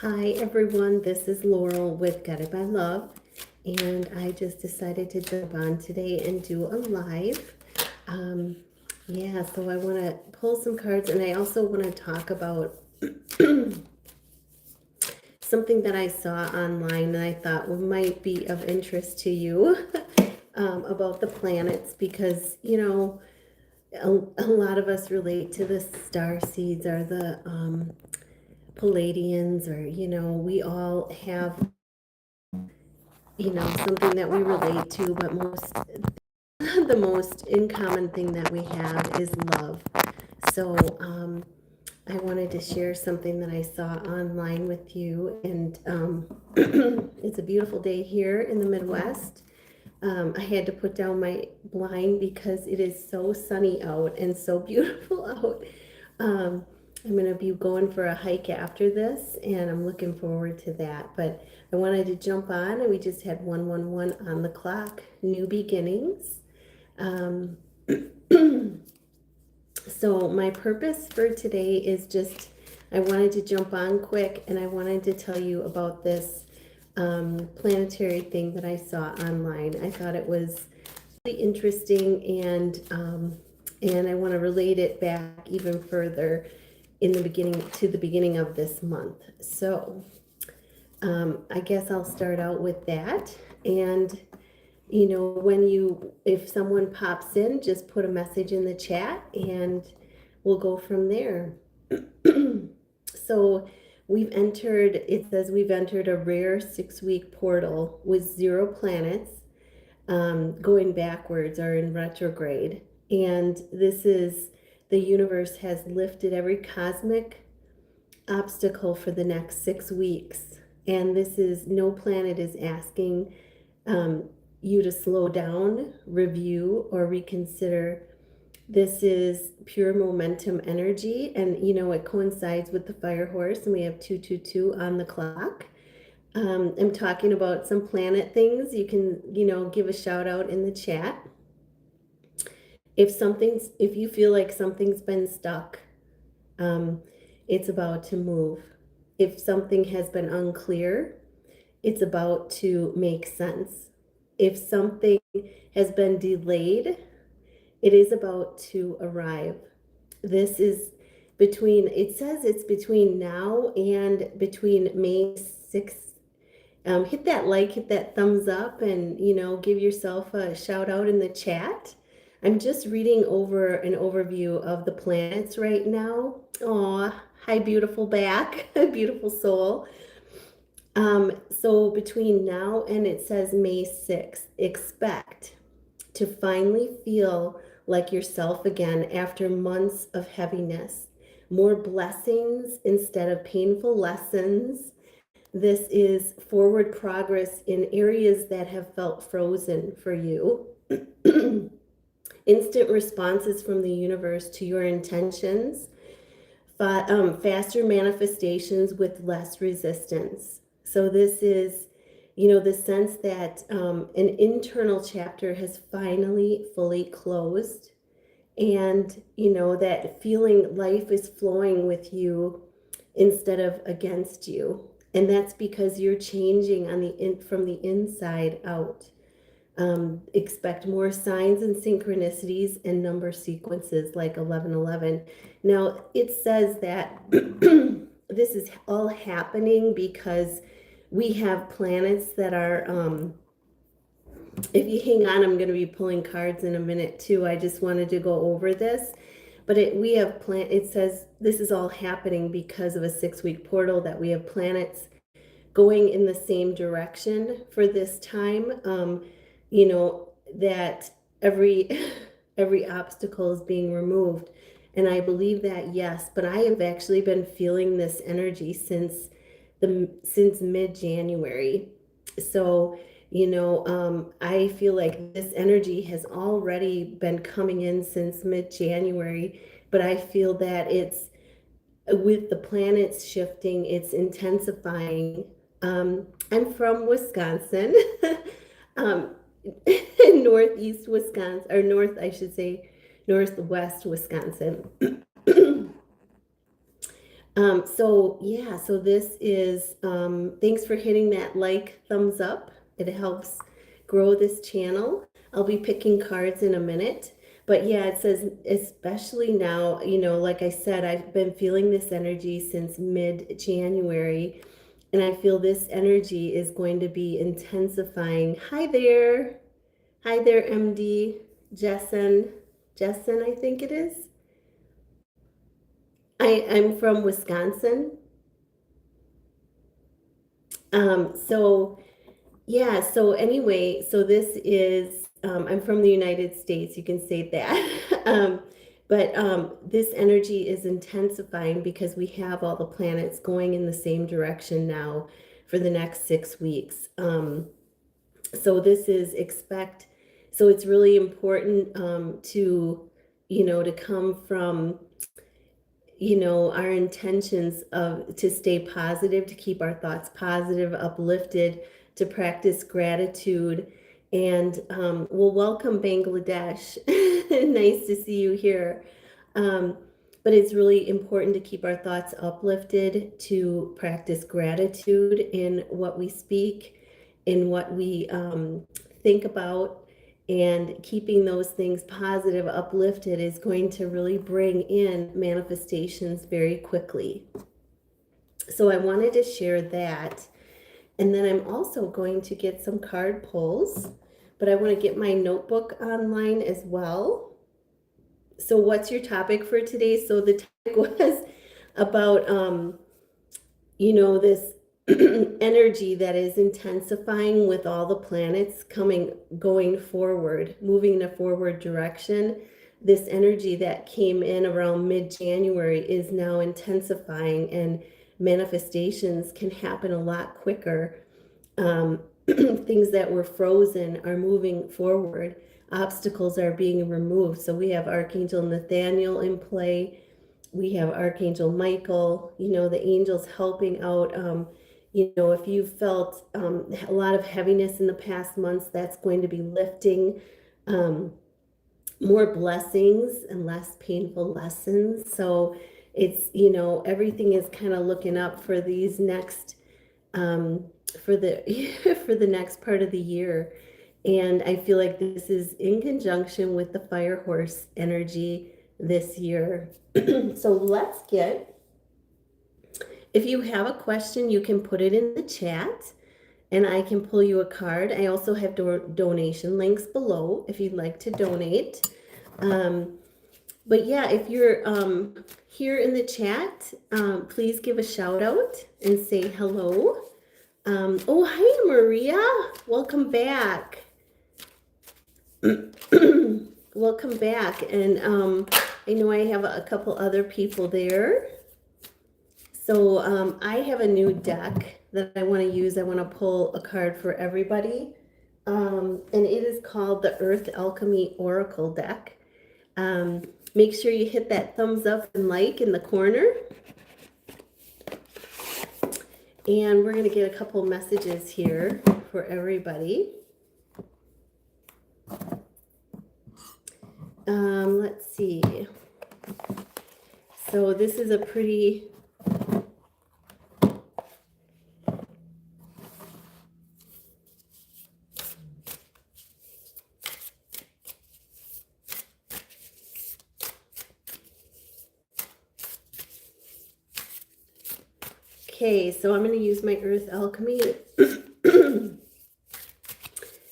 Hi everyone, this is Laurel with Guided by Love, and I just decided to jump on today and do a live. Um, so I want to pull some cards, and I also want to talk about something that I saw online that I thought might be of interest to you about the planets, because a lot of us relate to the star seeds or the Palladians, or we all have something that we relate to, but the most in common thing that we have is love. So I wanted to share something that I saw online with you, and it's a beautiful day here in the Midwest. I had to put down my blind because it is so sunny out and so beautiful out. Um, I'm going to be going for a hike after this, and I'm looking forward to that. But I wanted to jump on, and we just had 111 on the clock, new beginnings. Um, so my purpose for today is just, I wanted to jump on quick, and I wanted to tell you about this planetary thing that I saw online. I thought it was really interesting, and I want to relate it back even further in the beginning of this month. So I guess I'll start out with that. And if someone pops in, just put a message in the chat and we'll go from there. So it says we've entered a rare 6-week portal with 0 planets going backwards or in retrograde. And the universe has lifted every cosmic obstacle for the next 6 weeks. And no planet is asking you to slow down, review, or reconsider. This is pure momentum energy, and it coincides with the fire horse, and we have 222 on the clock. I'm talking about some planet things. You can, give a shout out in the chat. If you feel like something's been stuck, it's about to move. If something has been unclear, it's about to make sense. If something has been delayed, it is about to arrive. It says it's between now and between May 6th. Hit that like, hit that thumbs up, and give yourself a shout out in the chat. I'm just reading over an overview of the planets right now. Aw, hi, beautiful back, beautiful soul. So between now and it says May 6th, expect to finally feel like yourself again after months of heaviness. More blessings instead of painful lessons. This is forward progress in areas that have felt frozen for you. Instant responses from the universe to your intentions. Faster manifestations with less resistance. So this is, the sense that an internal chapter has finally fully closed, and that feeling life is flowing with you instead of against you. And that's because you're changing from the inside out. Expect more signs and synchronicities and number sequences like 1111. Now, it says that this is all happening because we have planets that are, if you hang on, I'm going to be pulling cards in a minute too. I just wanted to go over this. But it says this is all happening because of a 6-week portal, that we have planets going in the same direction for this time. That every obstacle is being removed. And I believe that, yes, but I have actually been feeling this energy since mid-January. So, I feel like this energy has already been coming in since mid-January, but I feel that it's, with the planets shifting, it's intensifying. I'm from Wisconsin, um, northeast Wisconsin, or north, I should say, northwest Wisconsin. So yeah, so this is, thanks for hitting that thumbs up. It helps grow this channel. I'll be picking cards in a minute. But yeah, it says, especially now, like I said, I've been feeling this energy since mid-January, and I feel this energy is going to be intensifying. Hi there. Hi there, MD. Jessen. Jessen, I think it is. I'm from Wisconsin. So yeah, so anyway, so this is, I'm from the United States, you can say that. But this energy is intensifying because we have all the planets going in the same direction now for the next 6 weeks. So this is so it's really important, to come from our intentions of to stay positive, to keep our thoughts positive, uplifted, to practice gratitude. And well, welcome, Bangladesh. Nice to see you here. um, but it's really important to keep our thoughts uplifted, to practice gratitude in what we speak, in what we think about, and keeping those things positive, uplifted, is going to really bring in manifestations very quickly. So I wanted to share that. And then I'm also going to get some card pulls, but I want to get my notebook online as well. So what's your topic for today? So the topic was about this energy that is intensifying with all the planets going forward, moving in a forward direction. This energy that came in around mid-January is now intensifying, and manifestations can happen a lot quicker. Things that were frozen are moving forward. Obstacles are being removed. So we have Archangel Nathaniel in play. We have Archangel Michael, the angels helping out. If you felt a lot of heaviness in the past months, that's going to be lifting. More blessings and less painful lessons. So it's, everything is kind of looking up for these next, for the for the next part of the year. And I feel like this is in conjunction with the fire horse energy this year. So if you have a question, you can put it in the chat and I can pull you a card. I also have donation links below if you'd like to donate. But yeah, if you're here in the chat, please give a shout out and say hello. Oh, hi, Maria. Welcome back. Welcome back. And I know I have a couple other people there. So I have a new deck that I want to use. I want to pull a card for everybody. And it is called the Earth Alchemy Oracle deck. Make sure you hit that thumbs up and like in the corner. And we're going to get a couple messages here for everybody. Let's see. So this is a pretty... Okay, so I'm going to use my Earth Alchemy.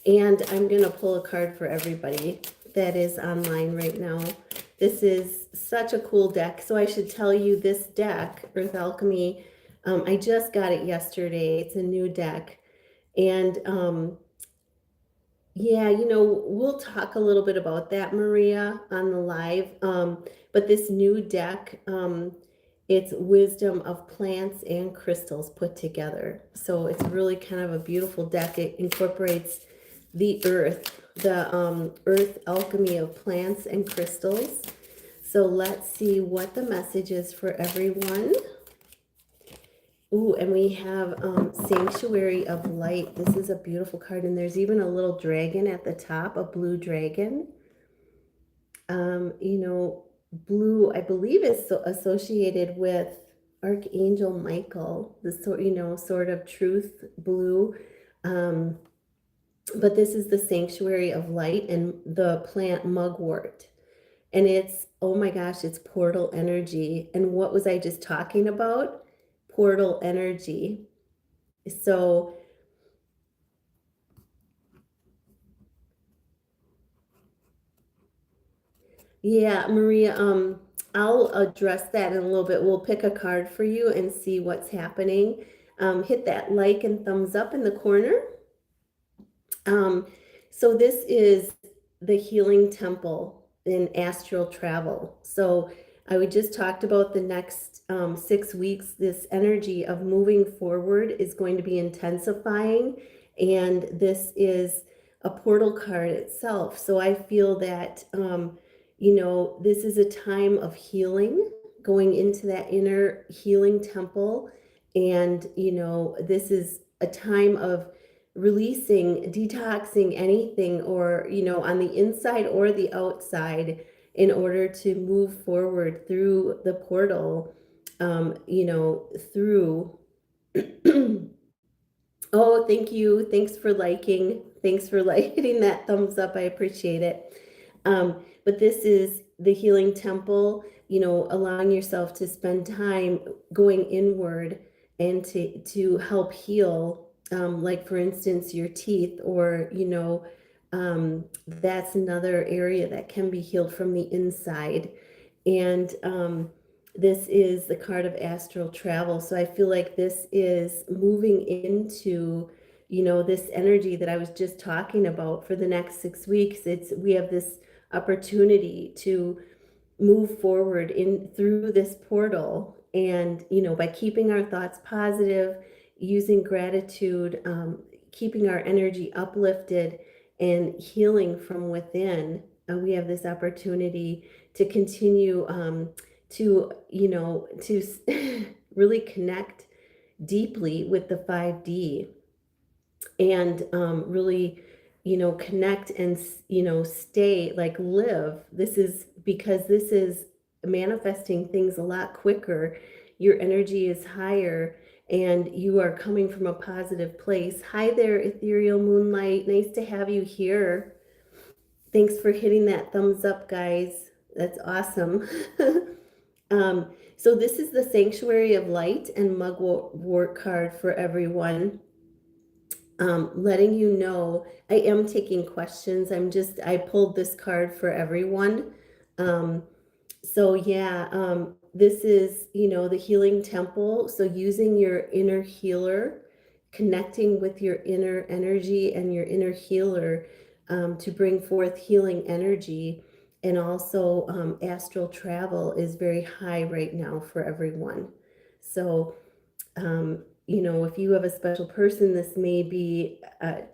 And I'm going to pull a card for everybody that is online right now. This is such a cool deck. So I should tell you, this deck, Earth Alchemy, I just got it yesterday. It's a new deck. And yeah, we'll talk a little bit about that, Maria, on the live. But this new deck, it's wisdom of plants and crystals put together. So it's really kind of a beautiful deck. It incorporates the earth alchemy of plants and crystals. So let's see what the message is for everyone. Ooh, and we have Sanctuary of Light. This is a beautiful card, and there's even a little dragon at the top, a blue dragon. Blue, I believe, is associated with Archangel Michael, the sort of truth blue. Um, but this is the sanctuary of light and the plant mugwort. And it's, oh my gosh, it's portal energy. And what was I just talking about? Portal energy. So, yeah, Maria, I'll address that in a little bit. We'll pick a card for you and see what's happening. Hit that like and thumbs up in the corner. Um, so this is the healing temple in astral travel. So we just talked about the next 6 weeks. This energy of moving forward is going to be intensifying, and this is a portal card itself. So I feel that this is a time of healing, going into that inner healing temple, and this is a time of releasing, detoxing anything, or on the inside or the outside, in order to move forward through the portal, through oh, thank you. Thanks for liking. Thanks for hitting that thumbs up. I appreciate it. But this is the healing temple, allowing yourself to spend time going inward and to help heal, like for instance, your teeth, or, that's another area that can be healed from the inside. And this is the card of astral travel. So I feel like this is moving into, this energy that I was just talking about for the next 6 weeks. We have this opportunity to move forward in through this portal, and by keeping our thoughts positive, using gratitude, keeping our energy uplifted and healing from within, we have this opportunity to continue, to really connect deeply with the 5D, and really connect and stay, like, live. This is because this is manifesting things a lot quicker. Your energy is higher, and you are coming from a positive place. Hi there, Ethereal Moonlight, nice to have you here. Thanks for hitting that thumbs up, guys. That's awesome. So this is the Sanctuary of Light and Mugwort card for everyone. Letting you know, I am taking questions. I pulled this card for everyone. So yeah, this is, the healing temple. So using your inner healer, connecting with your inner energy and your inner healer, to bring forth healing energy. And also, astral travel is very high right now for everyone. So, if you have a special person, this may be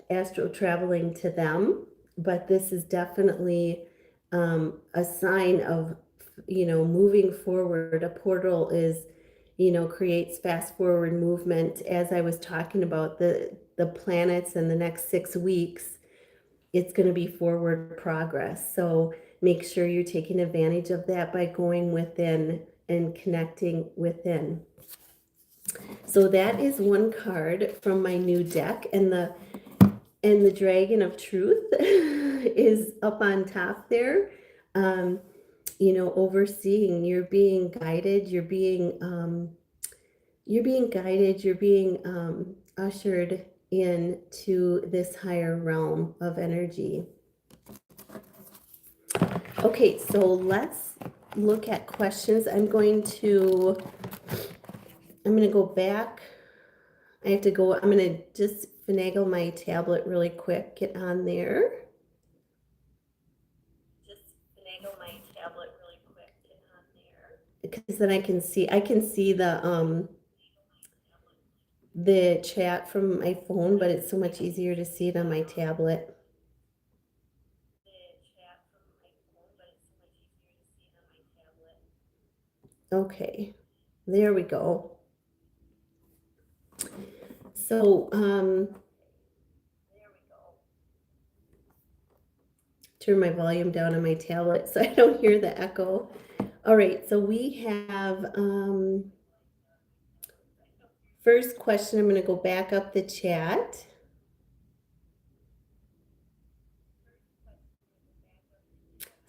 astral traveling to them, but this is definitely a sign of, moving forward. A portal is, creates fast forward movement. As I was talking about the planets and the next 6 weeks, it's going to be forward progress. So make sure you're taking advantage of that by going within and connecting within. So that is one card from my new deck, and the Dragon of Truth is up on top there. Overseeing, you're being guided, you're being guided, you're being ushered into this higher realm of energy. Okay, so let's look at questions. I'm going to go back. I'm going to just finagle my tablet really quick. Get on there. Because then I can see the chat from my phone, but it's so much easier to see it on my tablet. Okay, there we go. So, turn my volume down on my tablet so I don't hear the echo. All right, so we have, first question, I'm going to go back up the chat.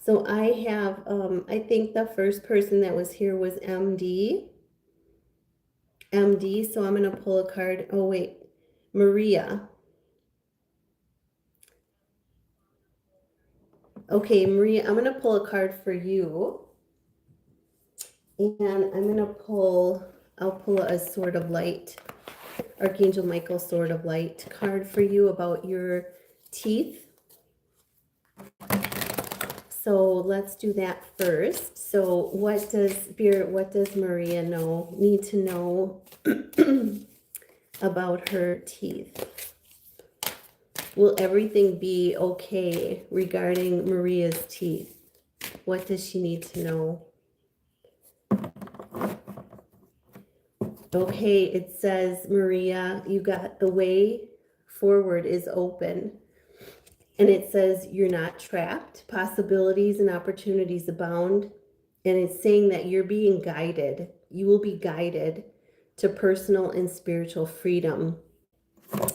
So I have, I think the first person that was here was MD. MD, so I'm going to pull a card. Oh, wait, Maria. Okay, Maria, I'm going to pull a card for you. And I'm going to pull, I'll pull a Sword of Light, Archangel Michael Sword of Light card for you about your teeth. So let's do that first. So what does Spirit, what does Maria need to know about her teeth? Will everything be okay regarding Maria's teeth? What does she need to know? Okay, it says, Maria, you got the way forward is open. And it says you're not trapped, possibilities and opportunities abound. And it's saying that you're being guided. You will be guided to personal and spiritual freedom.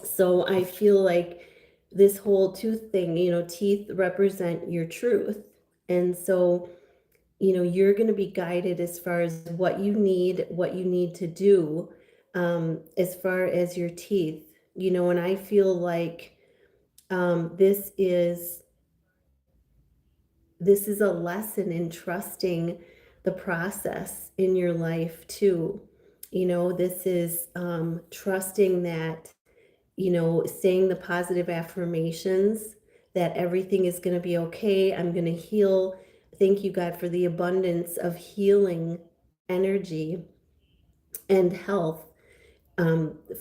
So I feel like this whole tooth thing, teeth represent your truth. And so, you're going to be guided as far as what you need to do, as far as your teeth, and I feel like this is a lesson in trusting the process in your life too. This is trusting that, saying the positive affirmations that everything is going to be okay. I'm going to heal. Thank you, God, for the abundance of healing energy and health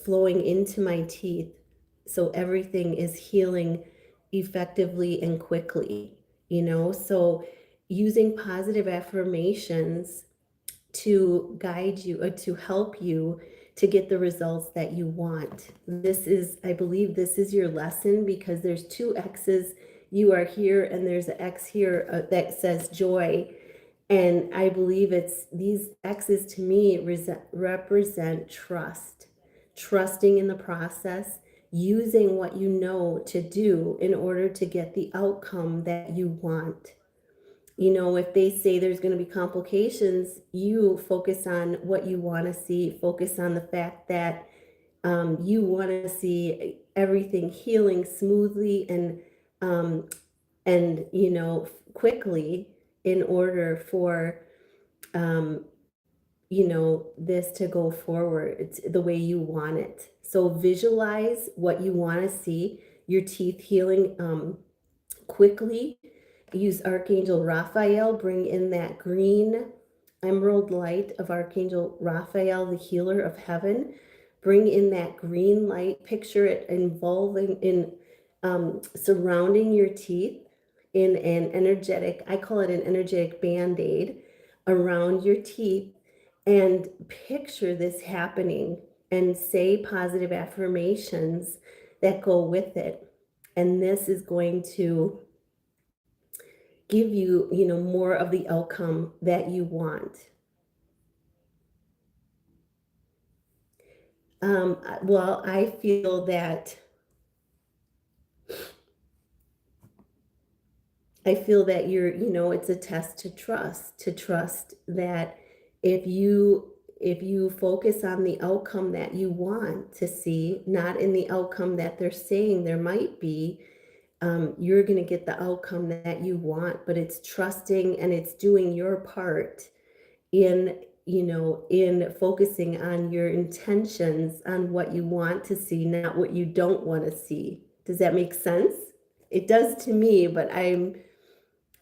flowing into my teeth. So everything is healing effectively and quickly, So using positive affirmations to guide you or to help you to get the results that you want. I believe this is your lesson, because there's two X's. You are here and there's an X here that says joy. And I believe these X's to me represent trust, trusting in the process, using what you know to do in order to get the outcome that you want. If they say there's going to be complications, you focus on what you want to see, focus on the fact that you want to see everything healing smoothly and quickly, in order for this to go forward. It's the way you want it. So visualize what you want to see, your teeth healing quickly. Use Archangel Raphael, bring in that green emerald light of Archangel Raphael, the healer of heaven. Bring in that green light, picture it surrounding your teeth in an energetic, I call it an energetic band-aid around your teeth, and picture this happening and say positive affirmations that go with it. And this is going to give you, more of the outcome that you want. Well, I feel that you're, it's a test to trust that if you focus on the outcome that you want to see, not in the outcome that they're saying there might be, you're going to get the outcome that you want. But it's trusting and it's doing your part in focusing on your intentions, on what you want to see, not what you don't want to see. Does that make sense? It does to me, but I'm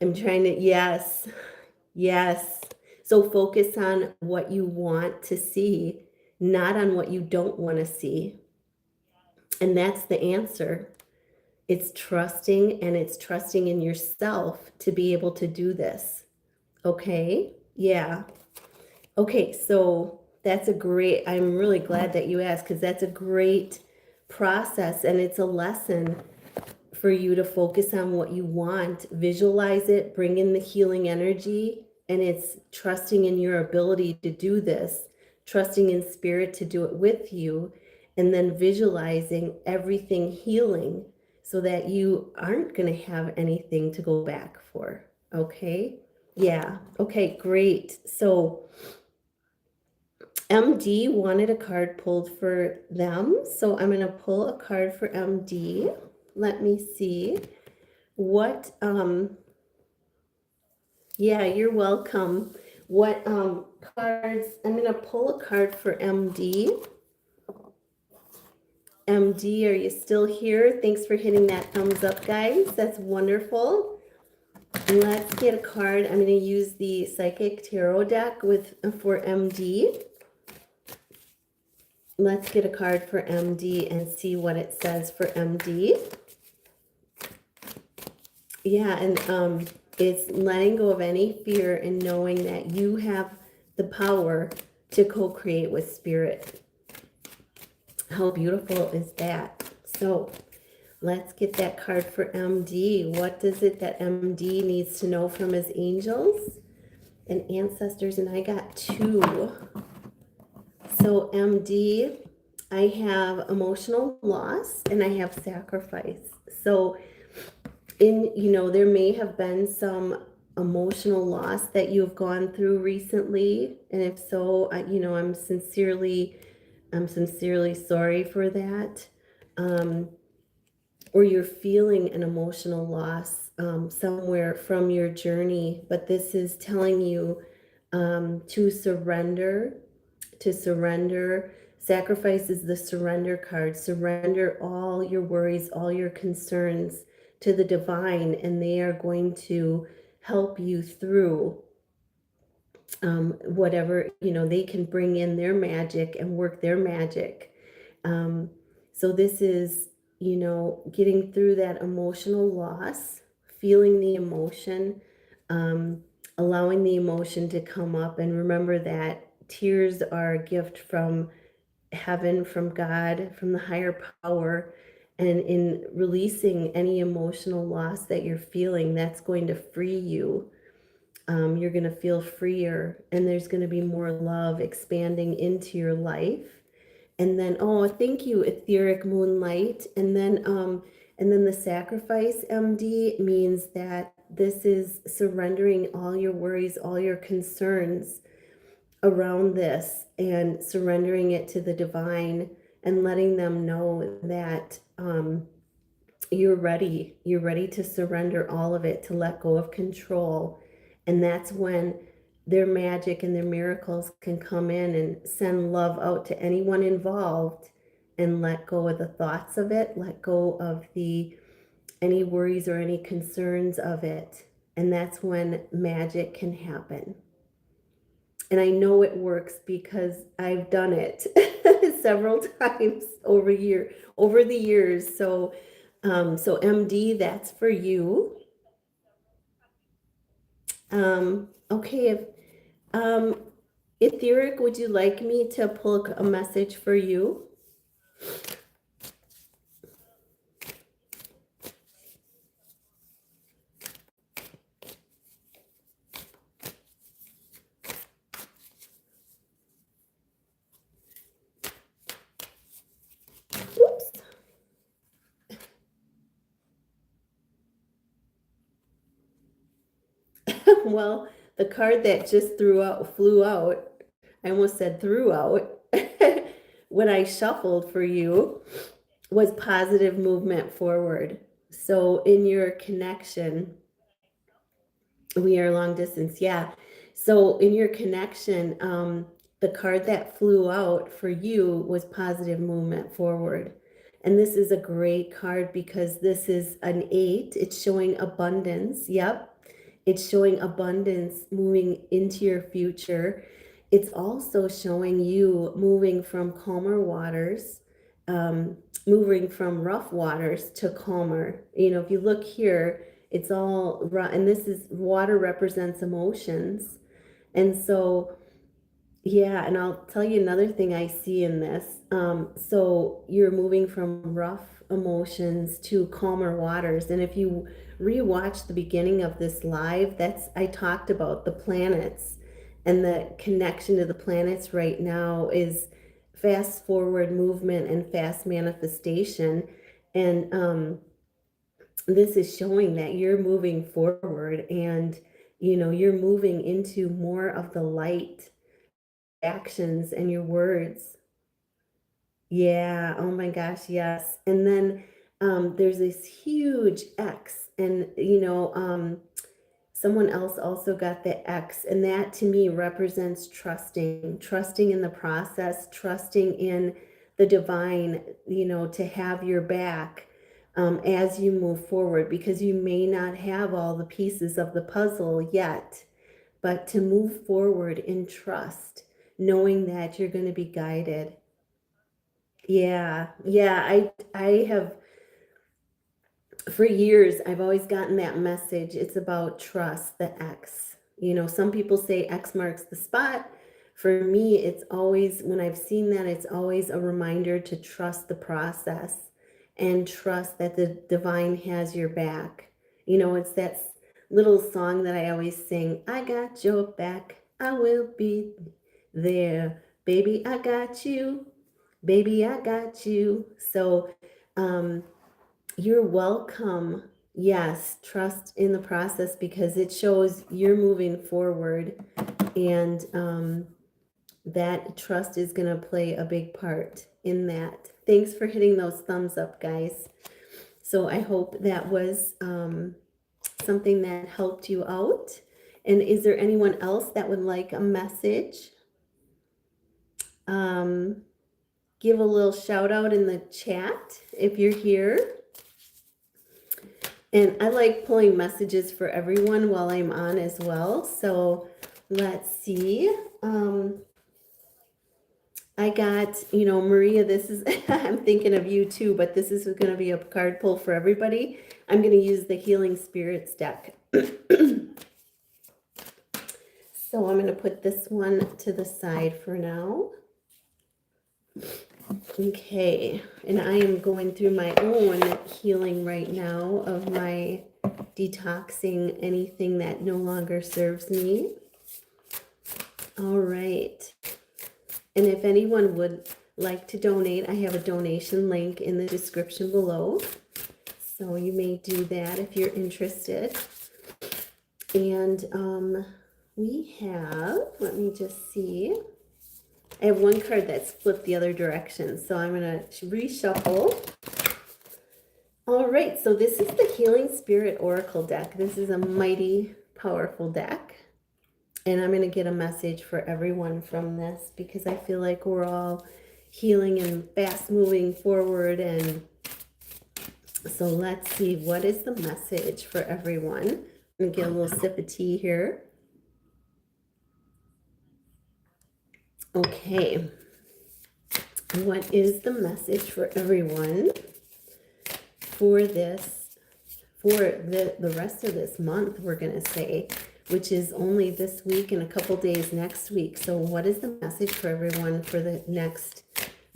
trying to, yes. So focus on what you want to see, not on what you don't want to see. And that's the answer. It's trusting, and it's trusting in yourself to be able to do this. Okay? Yeah. Okay, so I'm really glad that you asked, because that's a great process, and it's a lesson for you to focus on what you want, visualize it, bring in the healing energy, and it's trusting in your ability to do this, trusting in spirit to do it with you, and then visualizing everything healing so that you aren't going to have anything to go back for. Okay? Yeah. Okay, great. So MD wanted a card pulled for them. So I'm going to pull a card for MD. Let me see what yeah, you're welcome. What cards? I'm going to pull a card for MD. MD, are you still here? Thanks for hitting that thumbs up, guys. That's wonderful. Let's get a card. I'm going to use the Psychic Tarot deck for MD. Let's get a card for MD and see what it says for MD. Yeah, and it's letting go of any fear and knowing that you have the power to co-create with spirit. How beautiful is that? So let's get that card for MD. What is it that MD needs to know from his angels and ancestors? And I got two. So MD, I have emotional loss and I have sacrifice. So there may have been some emotional loss that you've gone through recently. And if so, I'm sincerely sorry for that. Or you're feeling an emotional loss somewhere from your journey, but this is telling you to surrender. Sacrifice is the surrender card. Surrender all your worries, all your concerns to the divine, and they are going to help you through whatever, they can bring in their magic and work their magic. So this is, getting through that emotional loss, feeling the emotion, allowing the emotion to come up. And remember that tears are a gift from heaven, from God, from the higher power. And in releasing any emotional loss that you're feeling, that's going to free you. You're going to feel freer, and there's going to be more love expanding into your life. And then, oh, thank you, etheric moonlight. And then the sacrifice, MD, means that this is surrendering all your worries, all your concerns around this, and surrendering it to the divine, and letting them know that you're ready to surrender all of it, to let go of control. And that's when their magic and their miracles can come in and send love out to anyone involved, and let go of the thoughts of it, let go of any worries or any concerns of it. And that's when magic can happen. And I know it works because I've done it several times over the years. So MD, that's for you. Okay, Etheric, would you like me to pull a message for you? Oops. Well, the card that just flew out, I almost said threw out, when I shuffled for you, was positive movement forward. So in your connection, we are long distance, yeah. So in your connection, the card that flew out for you was positive movement forward. And this is a great card because this is an 8. It's showing abundance. Yep. It's showing abundance moving into your future. It's also showing you moving from calmer waters, moving from rough waters to calmer. If you look here, it's all and this is water, represents emotions. And so, yeah, and I'll tell you another thing I see in this. So you're moving from rough emotions to calmer waters. And if you rewatch the beginning of this live, I talked about the planets And the connection to the planets right now is fast forward movement and fast manifestation. And this is showing that you're moving forward, and you're moving into more of the light actions and your words. Yeah, oh my gosh, yes. And then there's this huge X, and someone else also got the X, and that to me represents trusting in the process, trusting in the divine, to have your back as you move forward, because you may not have all the pieces of the puzzle yet, but to move forward in trust, knowing that you're going to be guided. Yeah, yeah, I have for years, I've always gotten that message. It's about trust, the X. Some people say X marks the spot. For me, it's always, when I've seen that, it's always a reminder to trust the process and trust that the divine has your back. It's that little song that I always sing, I got your back, I will be there. Baby, I got you. Baby, I got you. So, you're welcome. Yes, trust in the process, because it shows you're moving forward, and that trust is going to play a big part in that. Thanks for hitting those thumbs up, guys. So I hope that was something that helped you out. And is there anyone else that would like a message? Um, Give a little shout out in the chat if you're here. And I like pulling messages for everyone while I'm on as well. So let's see. I got, Maria, this is, I'm thinking of you too, but this is going to be a card pull for everybody. I'm going to use the Healing Spirits deck. So I'm going to put this one to the side for now. Okay, and I am going through my own healing right now of my detoxing anything that no longer serves me. All right. And if anyone would like to donate, I have a donation link in the description below. So you may do that if you're interested. And we have, let me just see. I have one card that's flipped the other direction, so I'm going to reshuffle. All right, so this is the Healing Spirit Oracle deck. This is a mighty powerful deck. And I'm going to get a message for everyone from this, because I feel like we're all healing and fast moving forward. And so let's see, what is the message for everyone? I'm going to get a little sip of tea here. Okay. What is the message for everyone for this, for the rest of this month, we're going to say, which is only this week and a couple days next week. So what is the message for everyone for the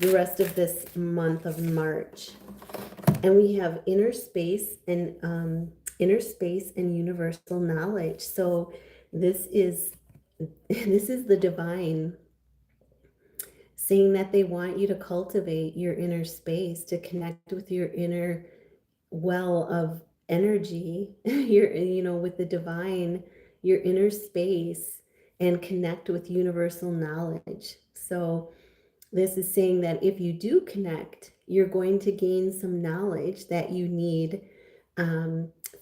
rest of this month of March? And we have inner space and universal knowledge. So this is the divine saying that they want you to cultivate your inner space, to connect with your inner well of energy, with the divine, your inner space, and connect with universal knowledge. So this is saying that if you do connect, you're going to gain some knowledge that you need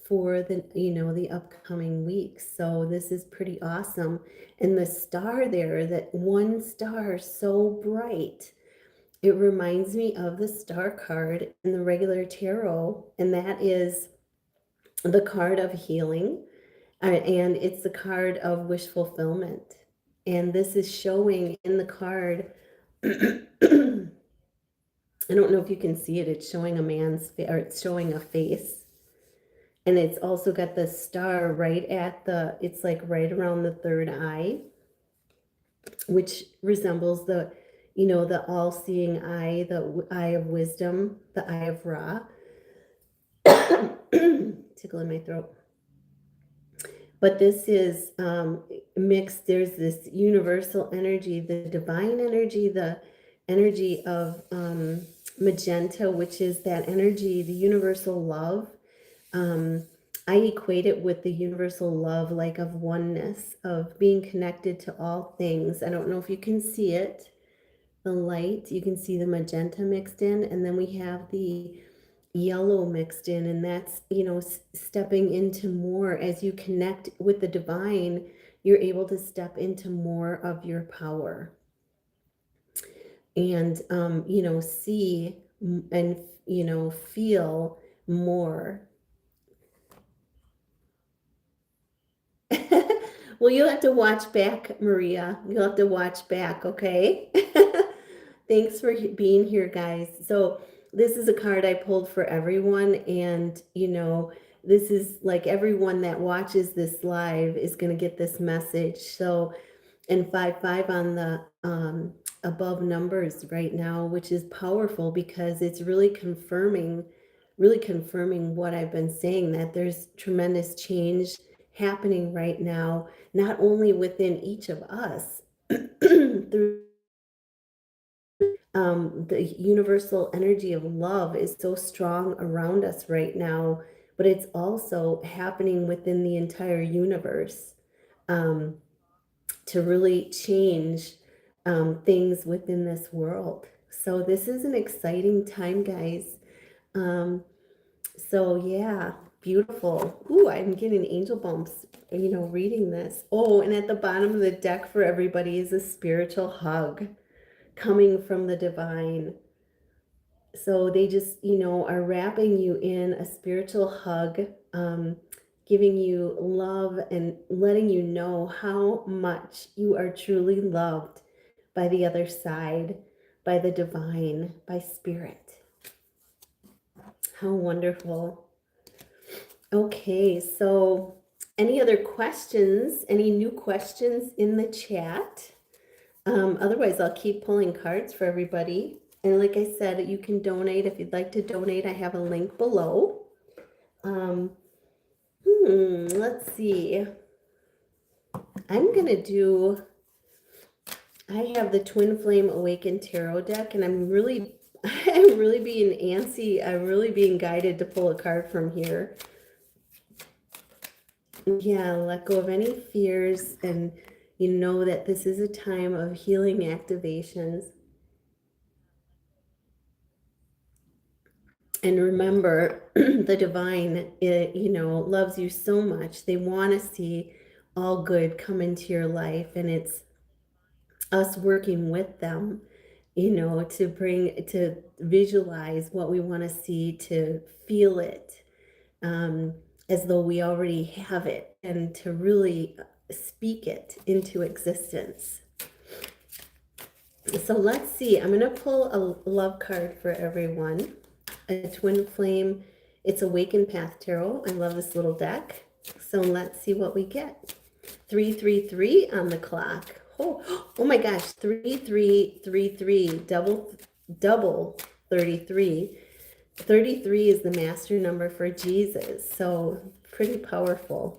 for the upcoming weeks. So this is pretty awesome. And the star there, that one star so bright, it reminds me of the star card in the regular tarot, and that is the card of healing, and it's the card of wish fulfillment. And this is showing in the card, I don't know if you can see it, it's showing a man's face, or it's showing a face. And it's also got the star right at it's like right around the third eye, which resembles the all-seeing eye, the eye of wisdom, the eye of Ra. Tickle in my throat. but this is mixed. There's this universal energy, the divine energy, the energy of magenta, which is that energy, the universal love. um, I equate it with the universal love, like of oneness, of being connected to all things. I don't know if you can see it, the light, you can see the magenta mixed in, and then we have the yellow mixed in, and that's, stepping into more. As you connect with the divine, you're able to step into more of your power, and see and feel more. Well, you'll have to watch back, Maria. You'll have to watch back, okay? Thanks for being here, guys. So, this is a card I pulled for everyone, and this is like everyone that watches this live is going to get this message. So, and 5 on the above numbers right now, which is powerful because it's really confirming what I've been saying, that there's tremendous change happening right now, not only within each of us through the universal energy of love is so strong around us right now, but it's also happening within the entire universe. Um, to really change things within this world. So this is an exciting time, guys. Um, so yeah, beautiful. Ooh, I'm getting angel bumps, reading this. Oh, and at the bottom of the deck for everybody is a spiritual hug coming from the divine. So they just, are wrapping you in a spiritual hug, giving you love and letting you know how much you are truly loved by the other side, by the divine, by spirit. How wonderful. Okay, so any other questions, any new questions in the chat? Otherwise, I'll keep pulling cards for everybody. And like I said, you can donate if you'd like to donate. I have a link below. Um, let's see. I'm going to do, I have the Twin Flame Awakened Tarot deck, and I'm really being antsy. I'm really being guided to pull a card from here. Yeah, let go of any fears, and you know that this is a time of healing activations. And remember, the divine, loves you so much. They want to see all good come into your life, and it's us working with them, to visualize what we want to see, to feel it, um, as though we already have it, and to really speak it into existence. So let's see. I'm going to pull a love card for everyone. A twin flame. It's Awakened Path Tarot. I love this little deck. So let's see what we get. 333 on the clock. Oh my gosh, 3333, double 33. 33 is the master number for Jesus. So pretty powerful.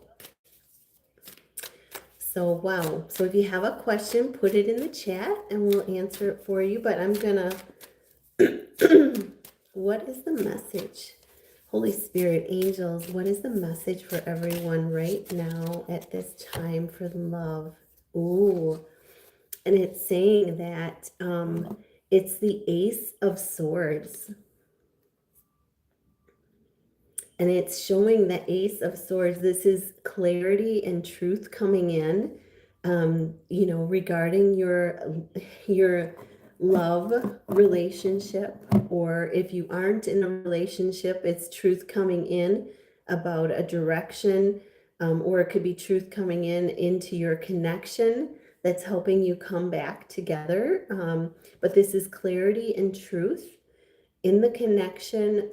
So wow. So if you have a question, put it in the chat and we'll answer it for you. But I'm gonna what is the message? Holy Spirit, angels, what is the message for everyone right now at this time for love? Ooh, and it's saying that it's the Ace of Swords. And it's showing the Ace of Swords. This is clarity and truth coming in, regarding your love relationship, or if you aren't in a relationship, it's truth coming in about a direction, or it could be truth coming in into your connection that's helping you come back together. But this is clarity and truth in the connection,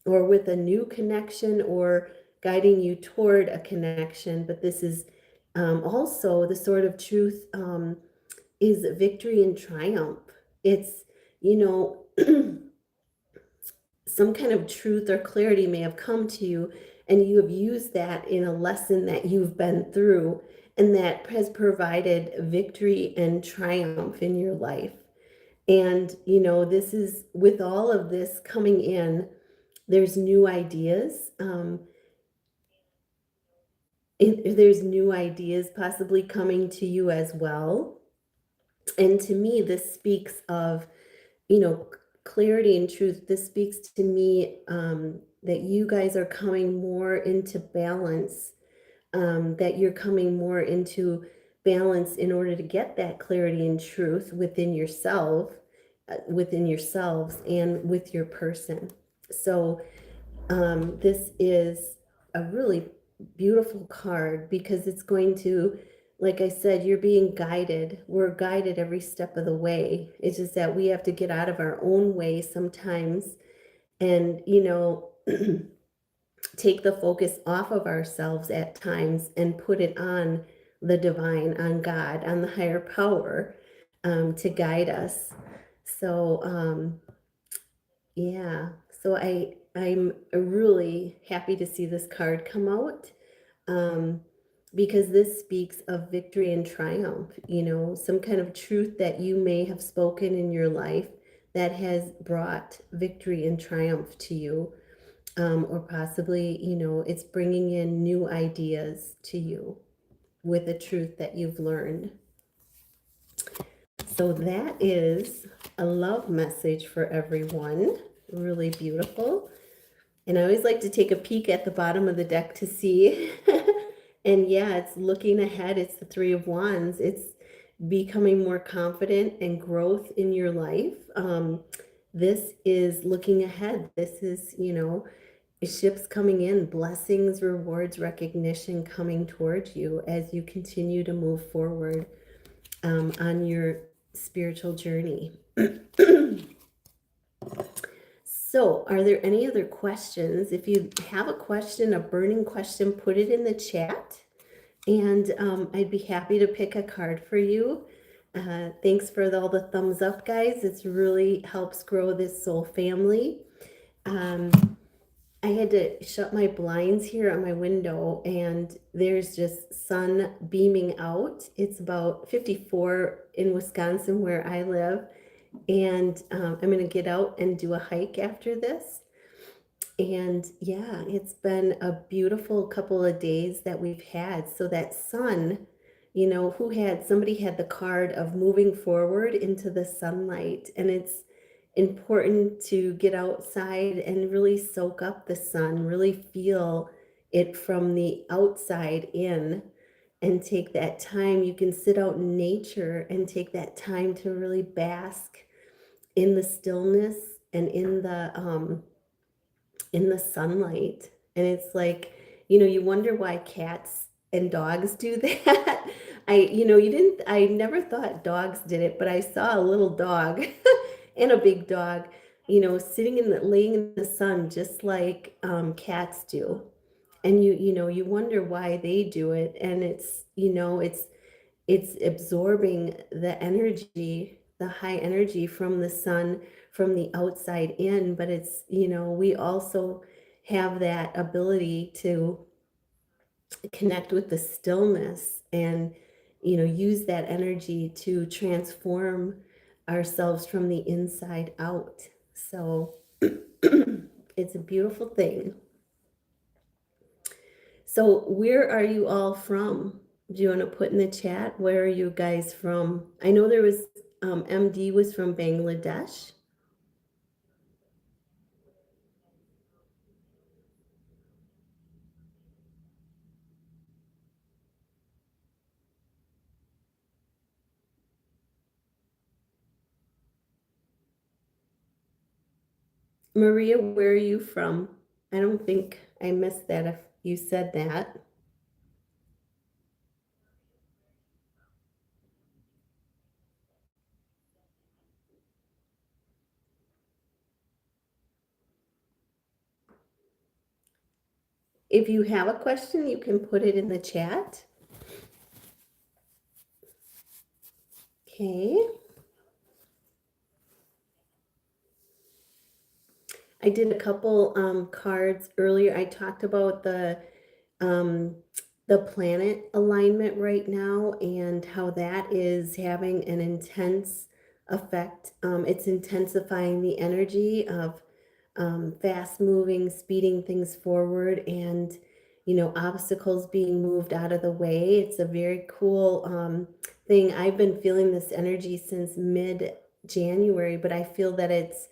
or with a new connection, or guiding you toward a connection. But this is also the sort of truth, is victory and triumph. It's, some kind of truth or clarity may have come to you, and you have used that in a lesson that you've been through, and that has provided victory and triumph in your life. And, this is with all of this coming in, there's new ideas. There's new ideas possibly coming to you as well. And to me, this speaks of, you know, clarity and truth. This speaks to me that you guys are coming more into balance, that you're coming more into balance in order to get that clarity and truth within yourself, within yourselves, and with your person. So this is a really beautiful card because it's going to, like I said, you're being guided. We're guided every step of the way. It's just that we have to get out of our own way sometimes and, take the focus off of ourselves at times and put it on the divine, on God, on the higher power, to guide us. So, yeah. So I'm really happy to see this card come out, um, because this speaks of victory and triumph, some kind of truth that you may have spoken in your life that has brought victory and triumph to you, or possibly, it's bringing in new ideas to you with a truth that you've learned. So that is a love message for everyone. Really beautiful. And I always like to take a peek at the bottom of the deck to see. And yeah, it's looking ahead. It's the Three of Wands. It's becoming more confident and growth in your life. This is looking ahead. This is, ships coming in, blessings, rewards, recognition coming towards you as you continue to move forward on your spiritual journey. So, are there any other questions? If you have a question, a burning question, put it in the chat, and I'd be happy to pick a card for you. Thanks for all the thumbs up, guys. It really helps grow this soul family. I had to shut my blinds here on my window, and there's just sun beaming out. It's about 54 in Wisconsin where I live, and I'm going to get out and do a hike after this. And yeah, it's been a beautiful couple of days that we've had. So that sun, somebody had the card of moving forward into the sunlight, and it's important to get outside and really soak up the sun, really feel it from the outside in, and take that time. You can sit out in nature and take that time to really bask in the stillness and in the sunlight. And it's like, you wonder why cats and dogs do that. I never thought dogs did it, but I saw a little dog and a big dog, sitting laying in the sun, just like cats do. And you wonder why they do it. And it's absorbing the energy, the high energy from the sun, from the outside in. But it's, we also have that ability to connect with the stillness and, use that energy to transform ourselves from the inside out. So it's a beautiful thing. So where are you all from? Do you want to put in the chat? Where are you guys from? I know there was MD was from Bangladesh. Maria, where are you from? I don't think I missed that if you said that. If you have a question, you can put it in the chat. Okay. I did a couple cards earlier. I talked about um, the planet alignment right now and how that is having an intense effect. It's intensifying the energy of fast moving, speeding things forward, and obstacles being moved out of the way. It's a very cool thing. I've been feeling this energy since mid January, but I feel that it's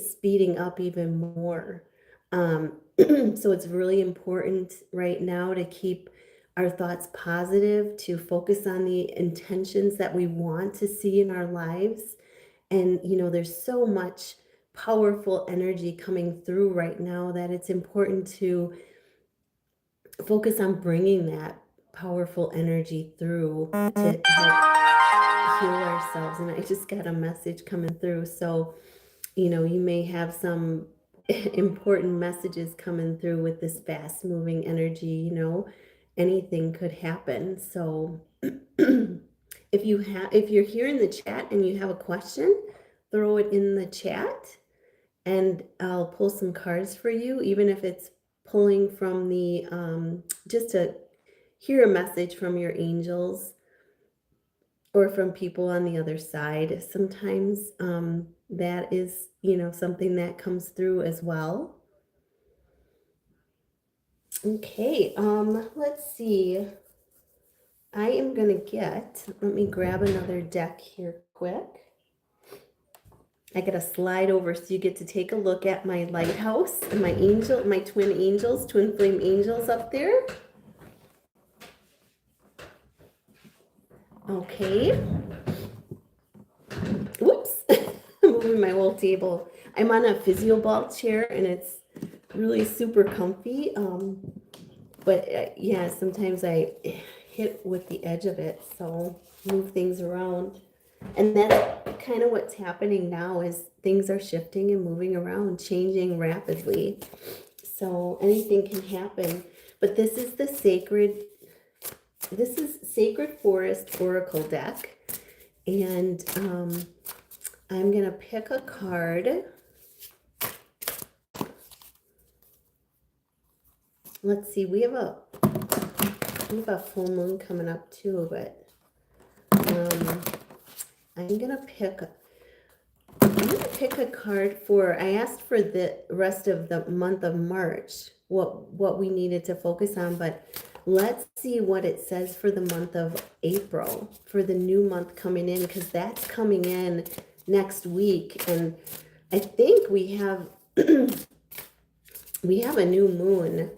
speeding up even more. So it's really important right now to keep our thoughts positive, to focus on the intentions that we want to see in our lives. And, there's so much powerful energy coming through right now that it's important to focus on bringing that powerful energy through to help heal ourselves. And I just got a message coming through. So, you may have some important messages coming through with this fast moving energy, anything could happen. So if you're here in the chat and you have a question, throw it in the chat and I'll pull some cards for you, even if it's pulling from the just to hear a message from your angels or from people on the other side. Sometimes that is, something that comes through as well. Okay, let's see. I am gonna let me grab another deck here quick. I gotta slide over so you get to take a look at my lighthouse and my twin angels, twin flame angels up there. Okay. Whoops. Moving my whole table. I'm on a physio ball chair and it's really super comfy. But yeah, sometimes I hit with the edge of it, so move things around. And that's kind of what's happening now is things are shifting and moving around, changing rapidly. So anything can happen. But this is Sacred Forest Oracle deck. And I'm going to pick a card. Let's see, we have a full moon coming up too, but I'm gonna pick a card for. I asked for the rest of the month of March what we needed to focus on, but let's see what it says for the month of April, for the new month coming in, because that's coming in next week, and I think we have we have a new moon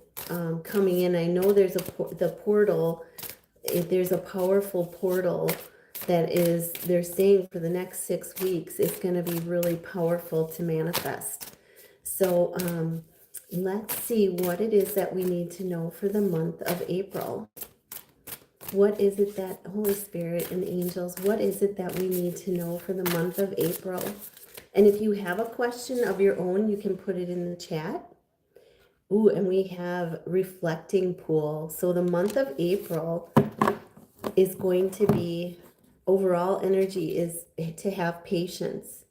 coming in. I know there's the portal. There's a powerful portal that is, they're saying for the next 6 weeks, it's going to be really powerful to manifest. So let's see what it is that we need to know for the month of April. What is it that, Holy Spirit and angels, what is it that we need to know for the month of April? And if you have a question of your own, you can put it in the chat. Ooh, and we have reflecting pool. So the month of April is going to be, overall energy is to have patience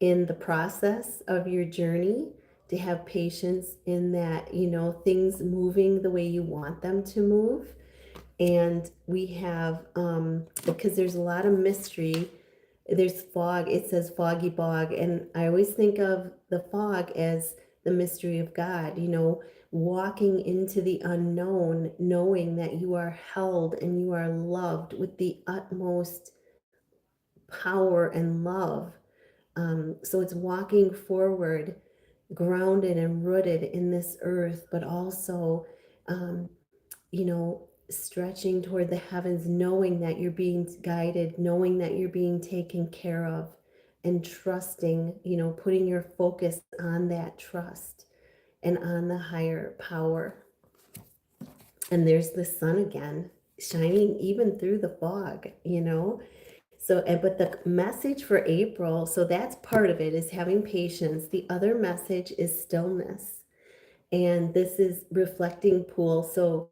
in the process of your journey, to have patience in that, things moving the way you want them to move. And we have, because there's a lot of mystery, there's fog, it says foggy bog, and I always think of the fog as the mystery of God, walking into the unknown, knowing that you are held and you are loved with the utmost power and love. So it's walking forward, grounded and rooted in this earth, but also, stretching toward the heavens, knowing that you're being guided, knowing that you're being taken care of, and trusting, putting your focus on that trust and on the higher power. And there's the sun again, shining even through the fog, So, but the message for April, so that's part of it, is having patience. The other message is stillness. And this is reflecting pool. So,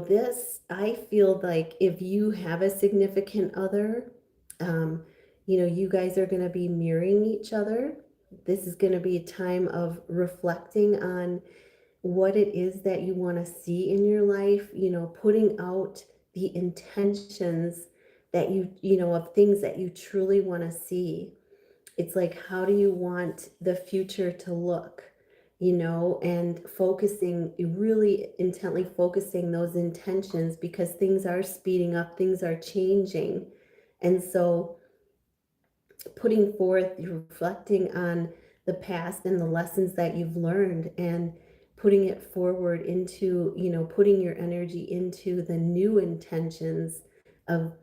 this, I feel like if you have a significant other, You guys are going to be mirroring each other. This is going to be a time of reflecting on what it is that you want to see in your life, putting out the intentions that of things that you truly want to see. It's like, how do you want the future to look? And focusing, really intently focusing those intentions, because things are speeding up, things are changing. And so putting forth, you're reflecting on the past and the lessons that you've learned, and putting it forward into, putting your energy into the new intentions of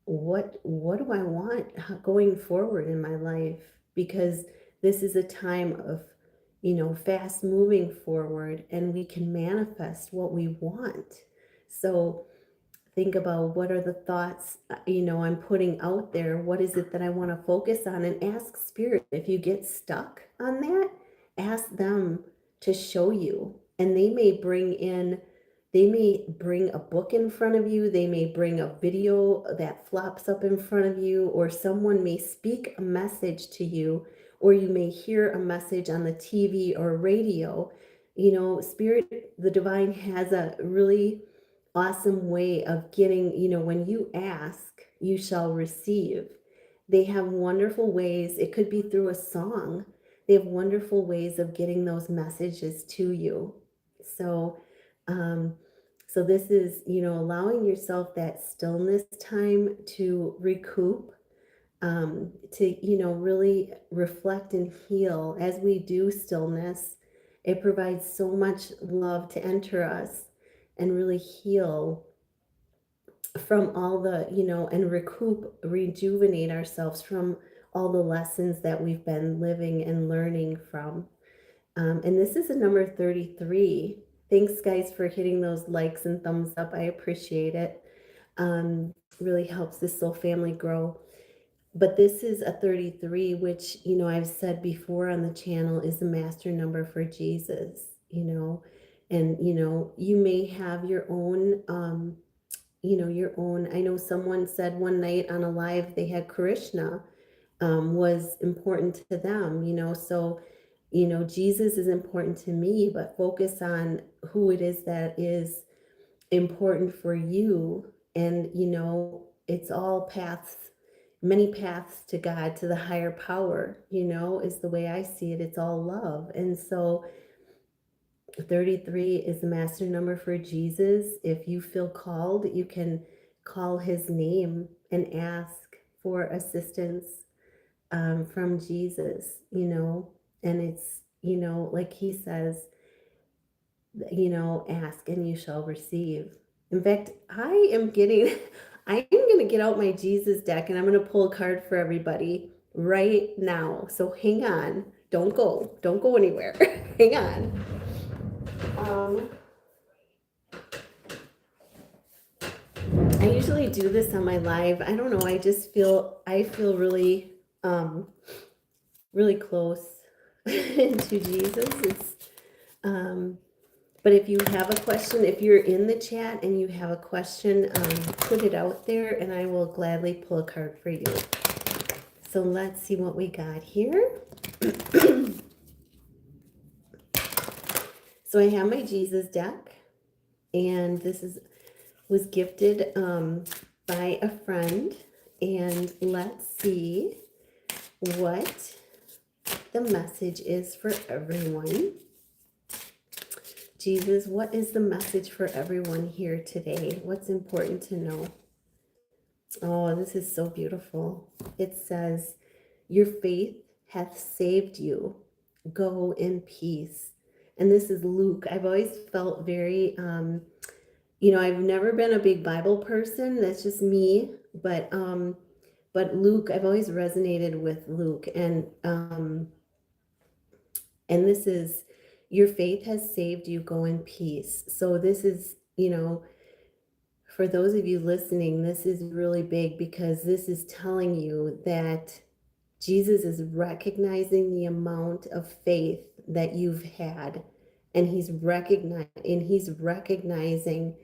what do I want going forward in my life, because this is a time of, fast moving forward, and we can manifest what we want. So think about, what are the thoughts I'm putting out there, what is it that I want to focus on, and ask spirit. If you get stuck on that, ask them to show you, and they may bring a book in front of you, they may bring a video that flops up in front of you, or someone may speak a message to you, or you may hear a message on the TV or radio. Spirit, the divine, has a really awesome way of getting, when you ask, you shall receive. They have wonderful ways. It could be through a song. They have wonderful ways of getting those messages to you. So, um, so this is, allowing yourself that stillness time to recoup, to, really reflect and heal. As we do stillness, it provides so much love to enter us and really heal from all the, and rejuvenate ourselves from all the lessons that we've been living and learning from. And this is a number 33. Thanks, guys, for hitting those likes and thumbs up. I appreciate it. Really helps this soul family grow. But this is a 33, which, I've said before on the channel, is the master number for Jesus, and, you may have your own, I know someone said one night on a live, they had Krishna, was important to them, so, Jesus is important to me, but focus on who it is that is important for you. And, it's all paths, many paths to God, to the higher power, is the way I see it. It's all love. And so 33 is the master number for Jesus. If you feel called, you can call his name and ask for assistance, from Jesus, and it's, like he says, ask and you shall receive. In fact, I am getting, I am going to get out my Jesus deck, and I'm going to pull a card for everybody right now. So hang on. Don't go anywhere. Hang on. I usually do this on my live. I don't know. I feel really, really close to Jesus. But if you have a question, if you're in the chat and you have a question, put it out there and I will gladly pull a card for you. So let's see what we got here. So I have my Jesus deck, and this was gifted by a friend, and let's see what the message is for everyone. Jesus, what is the message for everyone here today? What's important to know? Oh, this is so beautiful. It says, your faith hath saved you. Go in peace. And this is Luke. I've always felt very, I've never been a big Bible person. That's just me. But Luke, I've always resonated with Luke. And this is, your faith has saved you. Go in peace. So this is, for those of you listening, this is really big, because this is telling you that Jesus is recognizing the amount of faith that you've had, and he's recognizing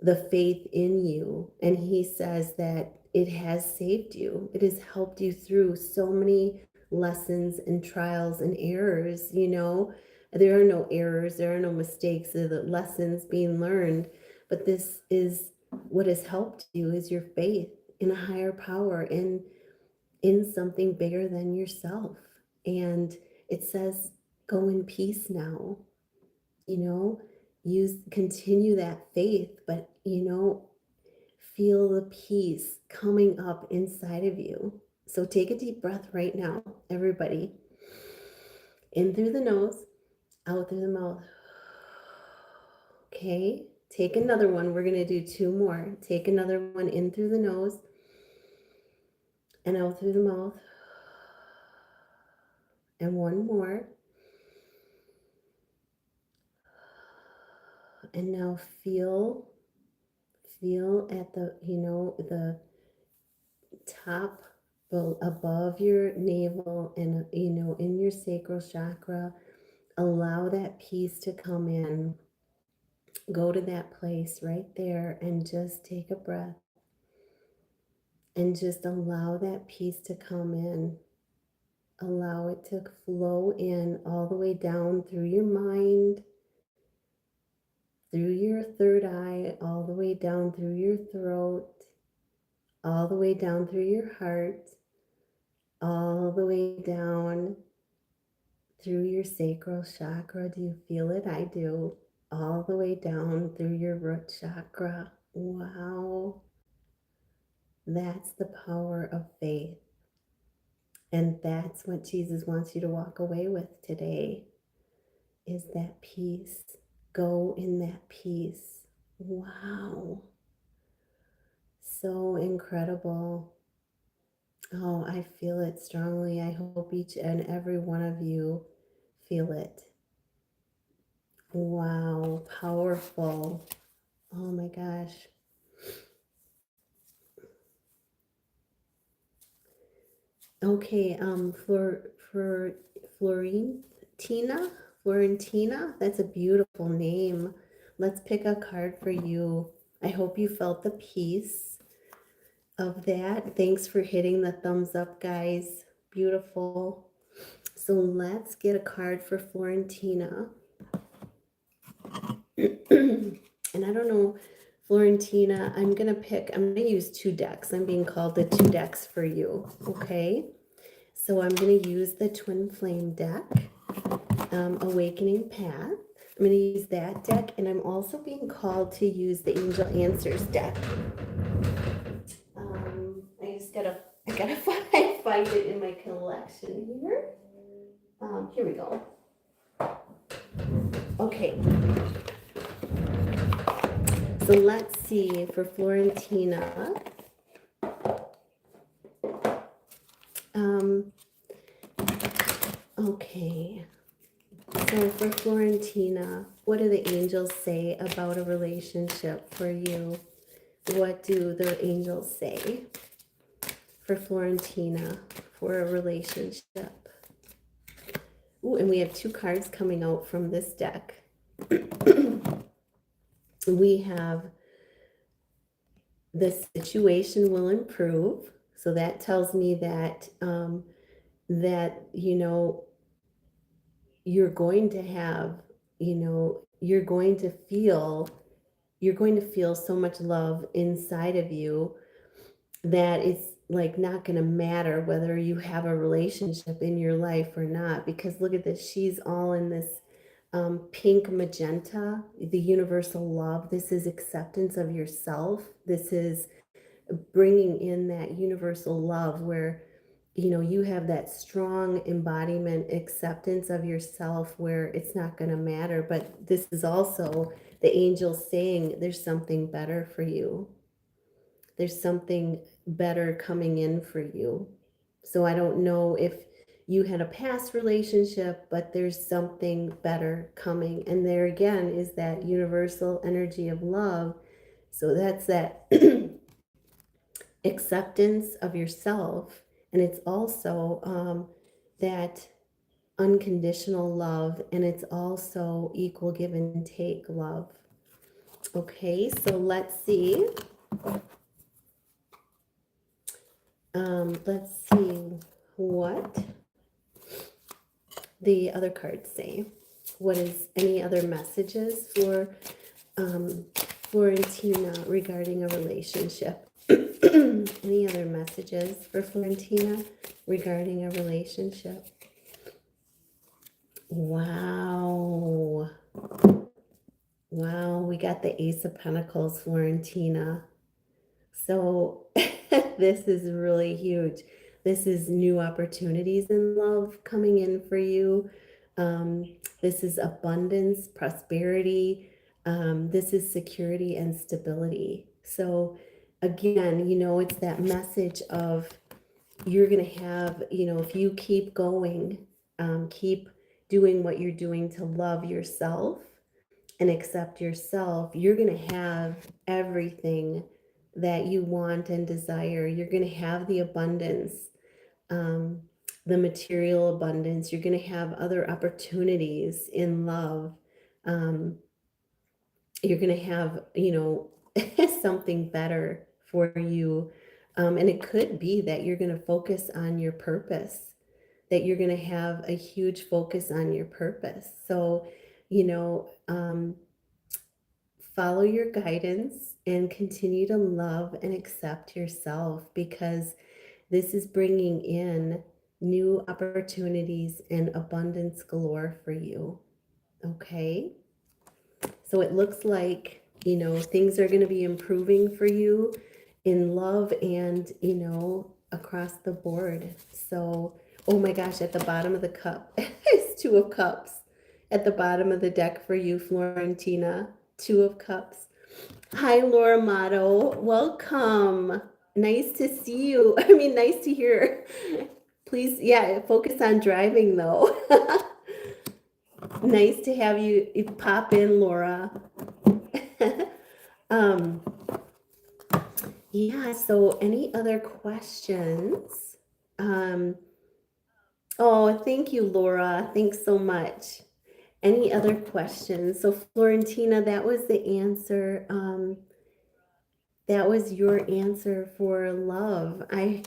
the faith in you. And he says that it has saved you. It has helped you through so many lessons and trials and errors. There are no errors, there are no mistakes, there are the lessons being learned. But this is what has helped you, is your faith in a higher power, in something bigger than yourself. And it says, go in peace now. you know Continue that faith, but feel the peace coming up inside of you. So take a deep breath right now, everybody. In through the nose, out through the mouth. Okay, take another one. We're going to do two more. Take another one in through the nose and out through the mouth. And one more. And now feel at the top above your navel, and in your sacral chakra. Allow that peace to come in. Go to that place right there and just take a breath and just allow that peace to come in. Allow it to flow in all the way down through your mind, through your third eye, all the way down through your throat, all the way down through your heart, all the way down through your sacral chakra. Do you feel it? I do. All the way down through your root chakra. Wow. That's the power of faith. And that's what Jesus wants you to walk away with today, is that peace. Go in that peace. Wow. So incredible. Oh, I feel it strongly. I hope each and every one of you feel it. Wow, powerful. Oh my gosh. Okay, for Florentina, that's a beautiful name. Let's pick a card for you. I hope you felt the peace of that. Thanks for hitting the thumbs up, guys. Beautiful. So let's get a card for Florentina. And I don't know, Florentina, I'm going to use two decks. I'm being called the two decks for you, okay? So I'm going to use the Twin Flame deck, Awakening Path. I'm going to use that deck, and I'm also being called to use the Angel Answers deck. I gotta find it in my collection here. Here we go. Okay. So let's see for Florentina. Okay. So for Florentina, what do the angels say about a relationship for you? What do the angels say for Florentina for a relationship? Ooh, and we have two cards coming out from this deck. We have the situation will improve. So that tells me that you're going to have, you're going to feel so much love inside of you that it's like not going to matter whether you have a relationship in your life or not. Because look at this, she's all in this pink magenta, the universal love. This is acceptance of yourself. This is bringing in that universal love where you have that strong embodiment acceptance of yourself, where it's not going to matter. But this is also the angels saying there's something better for you. There's something better coming in for you. So I don't know if you had a past relationship, but there's something better coming. And there again is that universal energy of love. So that's that acceptance of yourself. And it's also that unconditional love. And it's also equal give and take love. Okay, so let's see. Let's see what the other cards say. What is any other messages for Florentina regarding a relationship? Any other messages for Florentina regarding a relationship? Wow. Wow, we got the Ace of Pentacles, Florentina. So this is really huge. This is new opportunities in love coming in for you. This is abundance, prosperity. This is security and stability. So again, it's that message of you're going to have, if you keep going, keep doing what you're doing to love yourself and accept yourself, you're going to have everything that you want and desire. You're going to have the abundance, um, the material abundance. You're going to have other opportunities in love. Um, you're going to have, something better for you. And it could be that you're going to focus on your purpose, that you're going to have a huge focus on your purpose. So, follow your guidance and continue to love and accept yourself, because this is bringing in new opportunities and abundance galore for you. Okay. So it looks like, things are going to be improving for you in love and, across the board. So, oh my gosh, at the bottom of the cup is Two of Cups. At the bottom of the deck for you, Florentina, Two of Cups. Hi, Laura Motto. Welcome. Nice to see you. I mean, nice to hear. Please, yeah, focus on driving though. Nice to have you pop in, Laura. um, yeah, so any other questions? Um, oh, thank you, Laura. Thanks so much. Any other questions? So, Florentina, that was the answer. That was your answer for love. I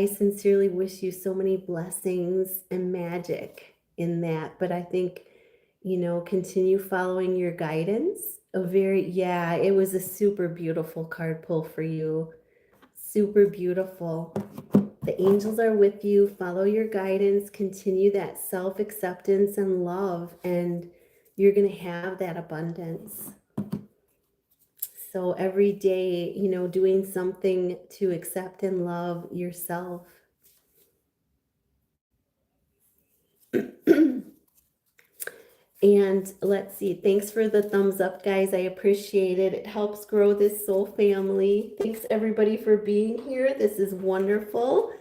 sincerely wish you so many blessings and magic in that. But I think, continue following your guidance. Yeah, it was a super beautiful card pull for you. Super beautiful. The angels are with you. Follow your guidance. Continue that self acceptance and love, and you're going to have that abundance. So every day, doing something to accept and love yourself. And let's see, thanks for the thumbs up, guys. I appreciate it. It helps grow this soul family. Thanks everybody for being here. This is wonderful.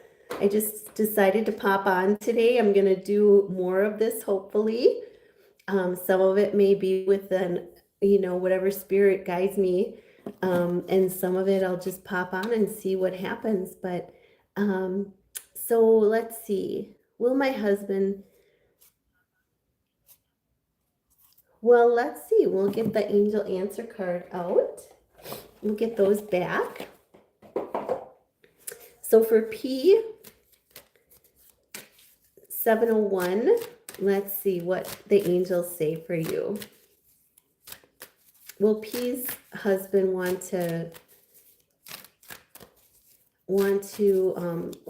I just decided to pop on today. I'm going to do more of this, hopefully. Some of it may be within, whatever spirit guides me. And some of it I'll just pop on and see what happens. But so let's see. Will my husband... Well, let's see. We'll get the angel answer card out. We'll get those back. So for P701, let's see what the angels say for you. Will P's husband want to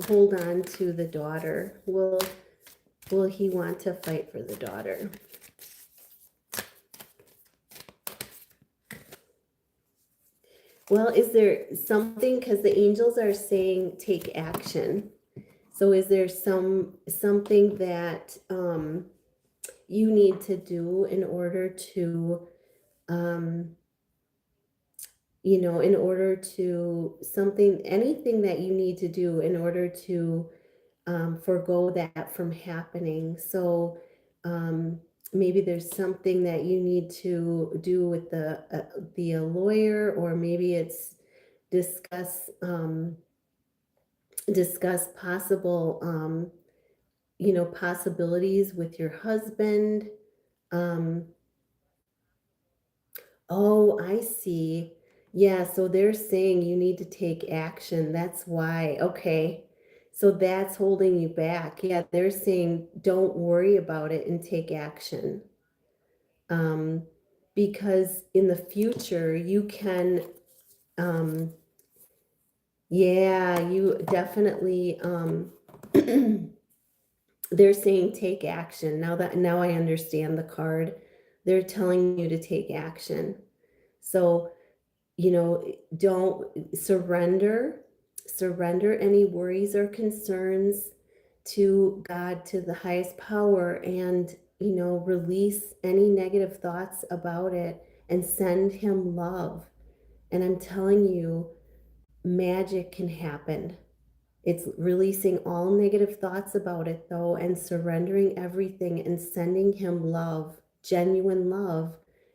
hold on to the daughter? Will he want to fight for the daughter? Well, is there something, because the angels are saying take action. So is there something that you need to do in order to, anything that you need to do in order to forego that from happening? So maybe there's something that you need to do with the lawyer, or maybe it's discuss possible possibilities with your husband. Oh, I see. Yeah, so they're saying you need to take action. That's why. Okay. So that's holding you back. Yeah, they're saying don't worry about it and take action. Um, because in the future you can, um, yeah, you definitely, they're saying take action. Now I understand the card. They're telling you to take action. So don't surrender any worries or concerns to God, to the highest power, and release any negative thoughts about it and send him love. And I'm telling you, magic can happen. It's releasing all negative thoughts about it though, and surrendering everything and sending him love, genuine love,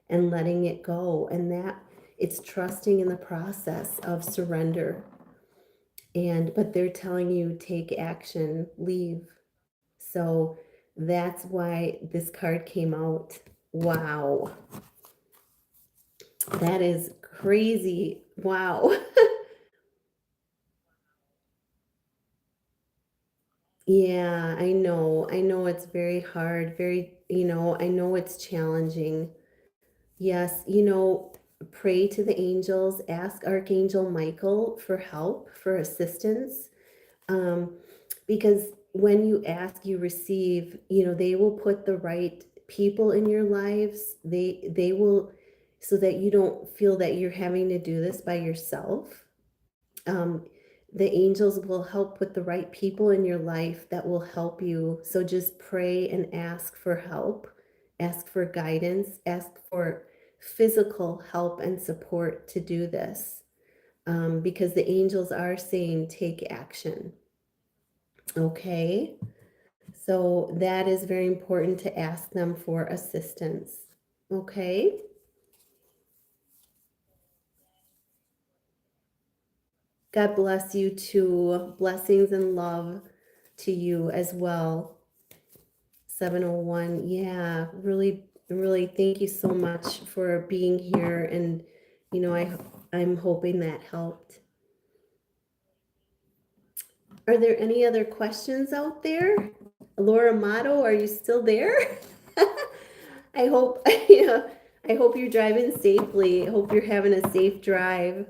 and letting it go. And that it's trusting in the process of surrender. And but they're telling you take action, leave. So that's why this card came out. Wow. That is crazy. Wow. Yeah, I know. I know it's very hard, I know it's challenging. Yes, pray to the angels, ask Archangel Michael for help, for assistance. Um, because when you ask, you receive, they will put the right people in your lives. They will, so that you don't feel that you're having to do this by yourself. um, the angels will help put the right people in your life that will help you. So just pray and ask for help, ask for guidance, ask for physical help and support to do this, because the angels are saying take action. Okay, so that is very important to ask them for assistance. Okay, God bless you too. Blessings and love to you as well. 701. Yeah, really, really thank you so much for being here. And, I'm hoping that helped. Are there any other questions out there? Laura Mato, are you still there? I hope, yeah, I hope you're driving safely. I hope you're having a safe drive.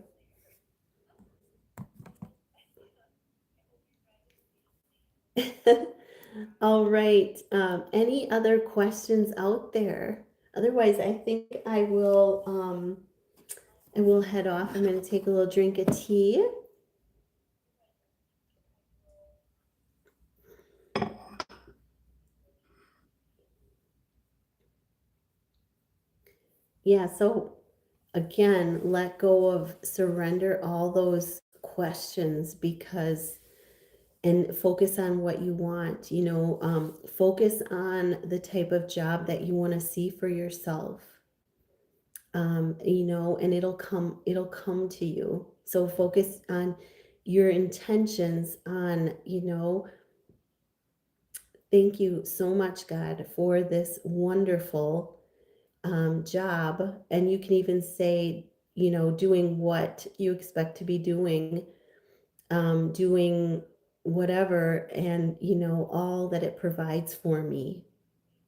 All right. Any other questions out there? Otherwise, I think I will head off. I'm going to take a little drink of tea. Yeah, so again, let go of, surrender all those questions, because and focus on what you want, focus on the type of job that you want to see for yourself. And it'll come to you. So focus on your intentions on, thank you so much, God, for this wonderful job. And you can even say, doing what you expect to be doing, doing whatever, and, all that it provides for me.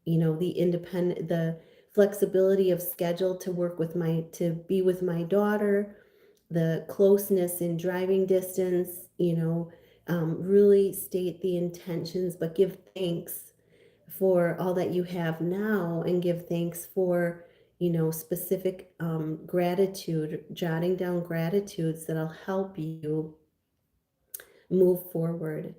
The flexibility of schedule to to be with my daughter, the closeness in driving distance, really state the intentions, but give thanks for all that you have now, and give thanks for, specific gratitude, jotting down gratitudes that'll help you move forward.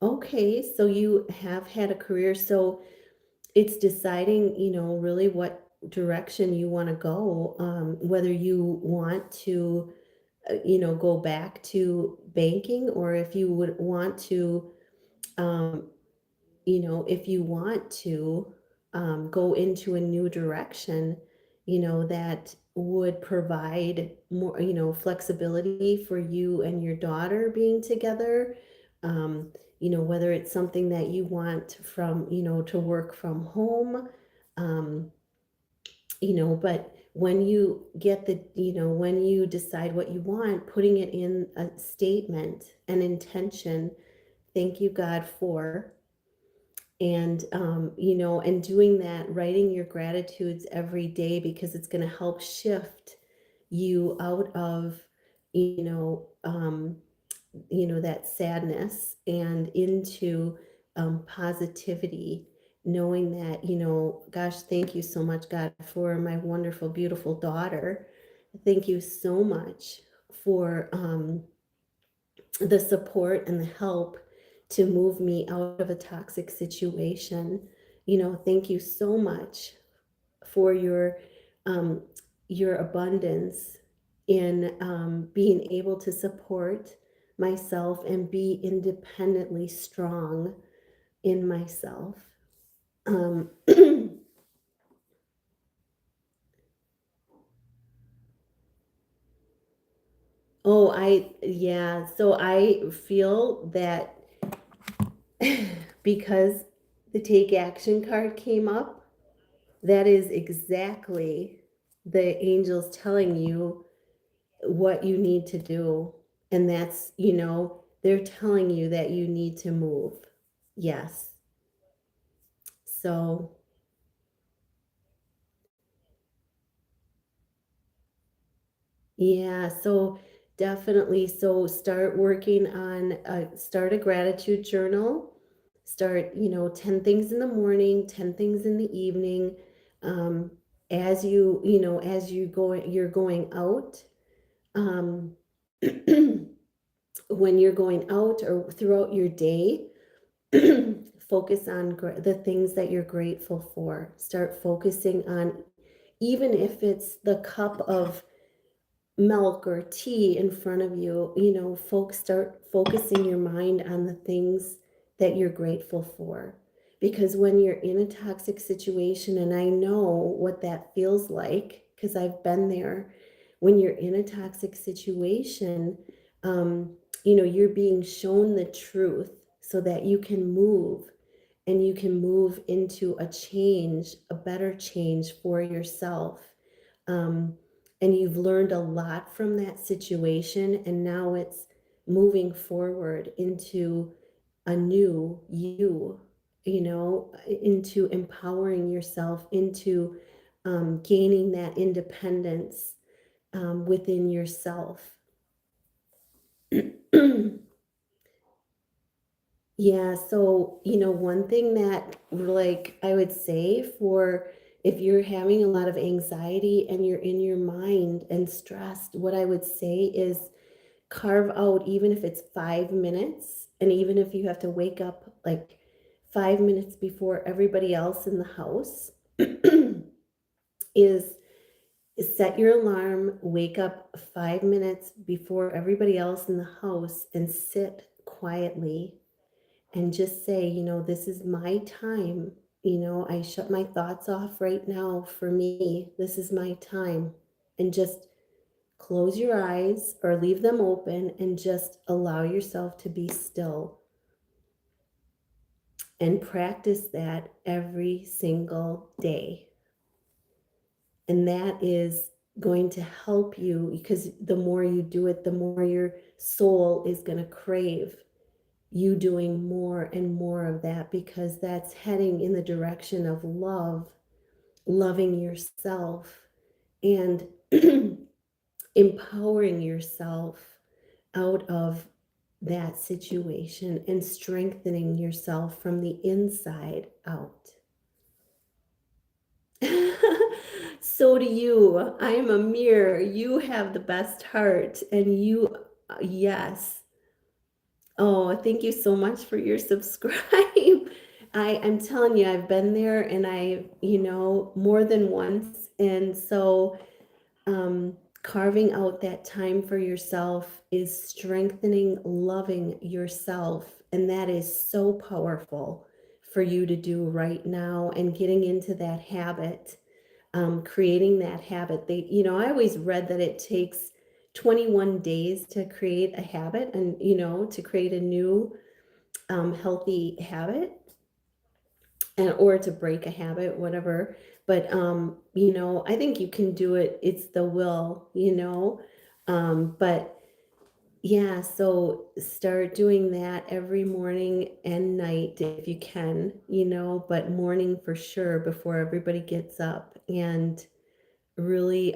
Okay, so you have had a career, so it's deciding, really what direction you want to go, whether you want to, go back to banking, or if you would want to, um, if you want to go into a new direction, that would provide more, flexibility for you and your daughter being together. Um, whether it's something that you want from, to work from home, um, but when you get the, when you decide what you want, putting it in a statement, an intention, thank you, God, for, and and doing that, writing your gratitudes every day, because it's going to help shift you out of you know um that sadness and into positivity, knowing that, gosh, thank you so much, God, for my wonderful, beautiful daughter. Thank you so much for the support and the help to move me out of a toxic situation. Thank you so much for um, your abundance in being able to support myself and be independently strong in myself. Um, oh, yeah. So I feel that because the take action card came up, that is exactly the angels telling you what you need to do. And that's, they're telling you that you need to move. Yes. So, yeah. So, definitely. So, start working on, start a gratitude journal. Start, 10 things in the morning, 10 things in the evening. Um, as you're going out. Um, when you're going out or throughout your day, focus on the things that you're grateful for. Start focusing on, even if it's the cup of milk or tea in front of you, folks, start focusing your mind on the things that you're grateful for. Because when you're in a toxic situation, and I know what that feels like because I've been there, when you're in a toxic situation, um, you're being shown the truth so that you can move, and you can move into a change, a better change for yourself. Um, and you've learned a lot from that situation, and now it's moving forward into a new you, into empowering yourself, into gaining that independence within yourself. Yeah, so, one thing that, like, I would say, for if you're having a lot of anxiety and you're in your mind and stressed, what I would say is carve out, even if it's 5 minutes, and even if you have to wake up like 5 minutes before everybody else in the house, is set your alarm, wake up 5 minutes before everybody else in the house, and sit quietly and just say, this is my time. I shut my thoughts off right now for me. This is my time. And just close your eyes or leave them open and just allow yourself to be still, and practice that every single day. And that is going to help you, because the more you do it, the more your soul is going to crave you doing more and more of that, because that's heading in the direction of love, loving yourself, and empowering yourself out of that situation and strengthening yourself from the inside out. So do you. I am a mirror. You have the best heart, and yes. Oh, thank you so much for your subscribe. I'm telling you, I've been there, and more than once. And so, carving out that time for yourself is strengthening, loving yourself. And that is so powerful for you to do right now, and getting into that habit. creating that habit. I always read that it takes 21 days to create a habit and, to create a new healthy habit and or to break a habit, whatever. But I think you can do it. It's the will. But yeah, so start doing that every morning and night if you can, but morning for sure before everybody gets up, and really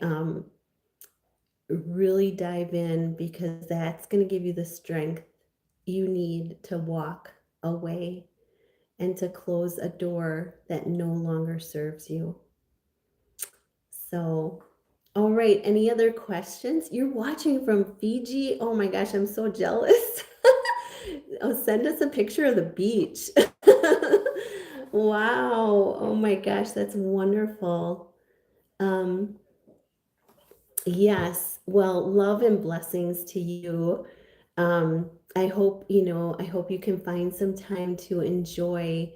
really dive in, because that's going to give you the strength you need to walk away and to close a door that no longer serves you. So, all right, any other questions? You're watching from Fiji? Oh my gosh, I'm so jealous. Oh, send us a picture of the beach. Wow. Oh my gosh, that's wonderful. Um, yes. Well, love and blessings to you. I hope you can find some time to enjoy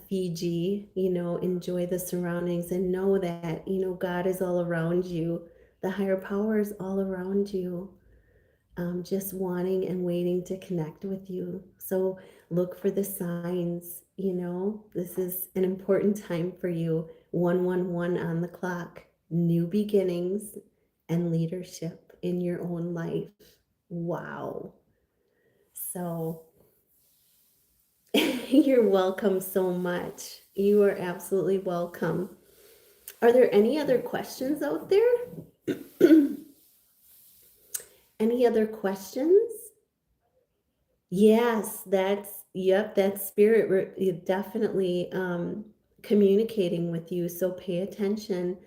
Fiji, enjoy the surroundings and know that, God is all around you. The higher power is all around you, just wanting and waiting to connect with you. So look for the signs, this is an important time for you. 111 on the clock, new beginnings and leadership in your own life. Wow. So you're welcome so much. You are absolutely welcome. Are there any other questions out there? Any other questions? Yes, yep, that's spirit definitely communicating with you. So pay attention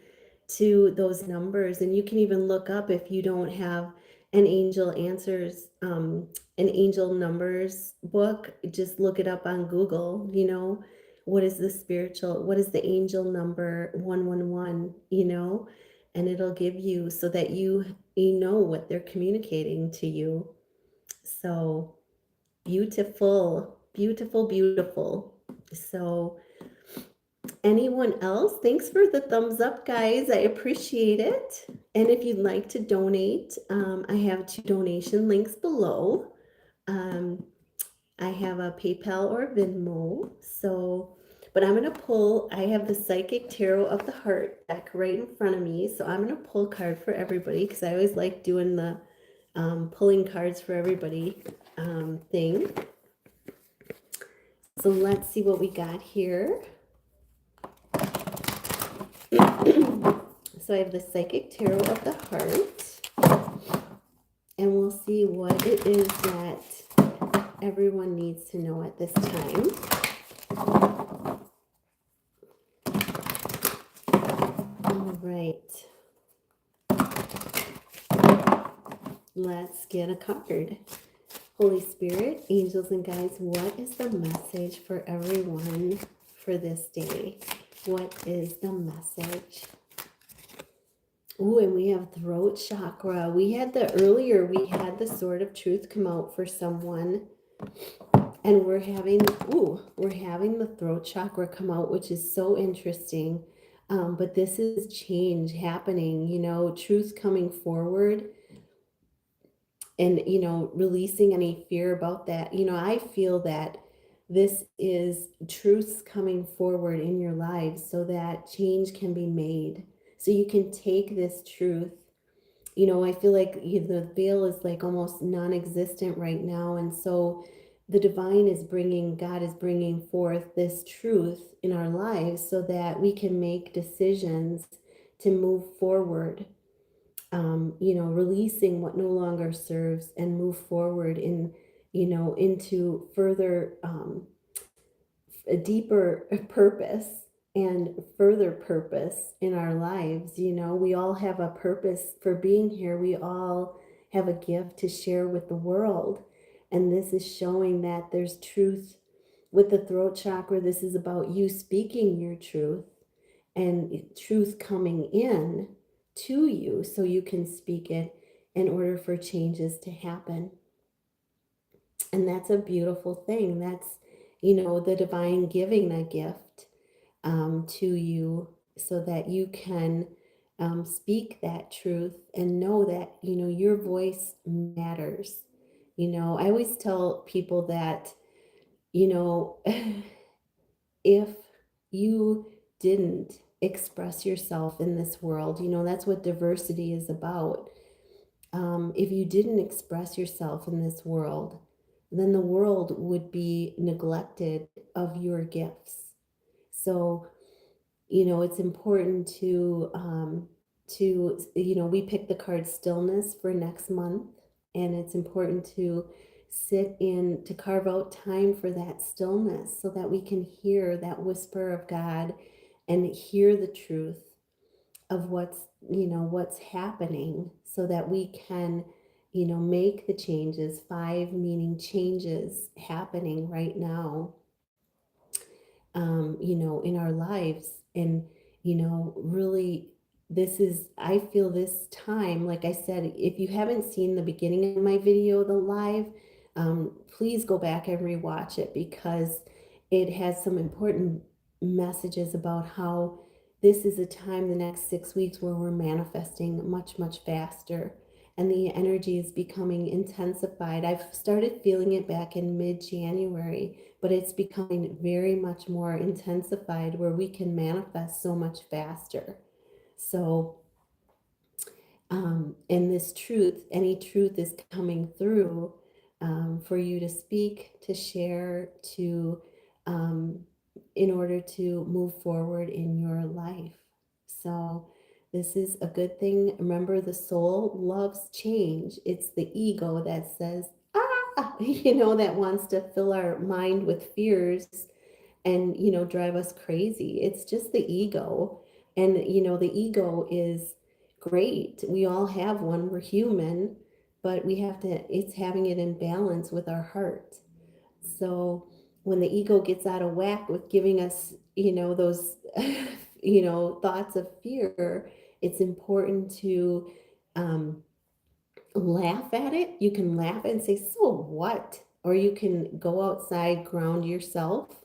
to those numbers, and you can even look up, if you don't have an angel answers, an angel numbers book, just look it up on Google. What is the angel number 111, and it'll give you, so that you know what they're communicating to you. So beautiful, beautiful, beautiful. So anyone else? Thanks for the thumbs up, guys. I appreciate it. And if you'd like to donate, I have 2 donation links below. I have a PayPal or Venmo. So, but I'm going to pull, I have the Psychic Tarot of the Heart deck right in front of me. So I'm going to pull a card for everybody, because I always like doing the pulling cards for everybody thing. So let's see what we got here. So I have the Psychic Tarot of the Heart, and we'll see what it is that everyone needs to know at this time. All right. Let's get a card. Holy Spirit, angels and guides, what is the message for everyone for this day? What is the message? Ooh, and we have throat chakra. We had the Sword of Truth come out for someone. And we're having the throat chakra come out, which is so interesting. But this is change happening, truth coming forward, and, releasing any fear about that. I feel that this is truths coming forward in your lives so that change can be made. So you can take this truth. I feel like the veil is like almost non-existent right now. And so God is bringing forth this truth in our lives so that we can make decisions to move forward, releasing what no longer serves, and move forward into further, a deeper purpose and further purpose in our lives. We all have a purpose for being here. We all have a gift to share with the world. And this is showing that there's truth with the throat chakra. This is about you speaking your truth and truth coming in to you so you can speak it in order for changes to happen. And that's a beautiful thing. That's, the divine giving a gift to you so that you can speak that truth and know that, your voice matters. I always tell people that, you know, if you didn't express yourself in this world, that's what diversity is about. If you didn't express yourself in this world, then the world would be neglected of your gifts. So, it's important we pick the card stillness for next month, and it's important to to carve out time for that stillness so that we can hear that whisper of God and hear the truth of what's happening, so that we can make the changes. Five meaning changes happening right now, in our lives. And, really, I feel this time, like I said, if you haven't seen the beginning of my video, the live, please go back and rewatch it, because it has some important messages about how this is a time, the next 6 weeks, where we're manifesting much, much faster. And the energy is becoming intensified. I've started feeling it back in mid-January, but it's becoming very much more intensified, where we can manifest so much faster. So, and this truth, any truth is coming through, for you to speak, to share, um, in order to move forward in your life. So, this is a good thing. Remember, the soul loves change. It's the ego that says, that wants to fill our mind with fears and, drive us crazy. It's just the ego. And, the ego is great. We all have one. We're human, but it's having it in balance with our heart. So when the ego gets out of whack with giving us, those, thoughts of fear, it's important to, um, laugh at it. You can laugh and say, so what? Or you can go outside, ground yourself,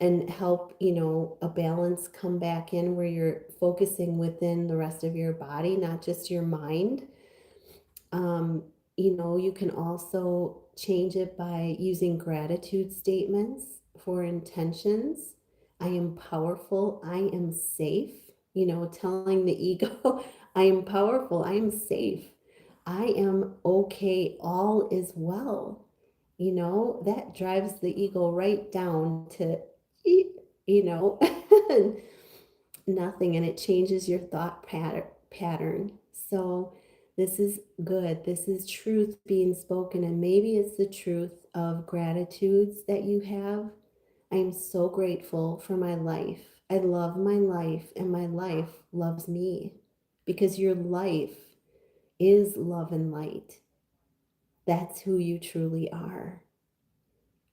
and help, a balance come back in, where you're focusing within the rest of your body, not just your mind. Um, you can also change it by using gratitude statements for intentions. I am powerful. I am safe. Telling the ego, I am powerful. I am safe. I am okay. All is well. That drives the ego right down to, you know, nothing, and it changes your thought pattern. So this is good. This is truth being spoken, and maybe it's the truth of gratitudes that you have. I am so grateful for my life. I love my life, and my life loves me, because your life is love and light. That's who you truly are.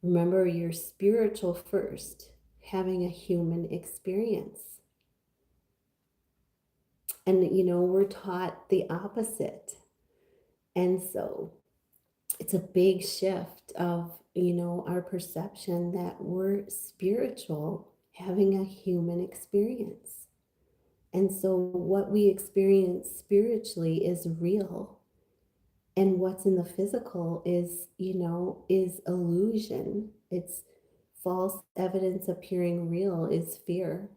Remember, you're spiritual first, having a human experience. And, we're taught the opposite. And so it's a big shift of, our perception that we're spiritual, having a human experience. And so what we experience spiritually is real. And what's in the physical is illusion. It's false evidence appearing real, is fear.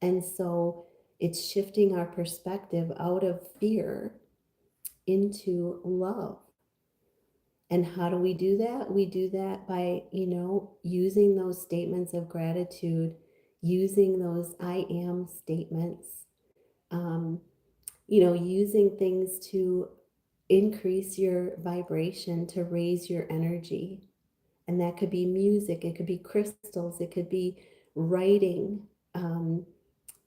And so it's shifting our perspective out of fear into love. And how do we do that? We do that by, using those statements of gratitude, using those I am statements, um, using things to increase your vibration, to raise your energy. And that could be music, it could be crystals, it could be writing,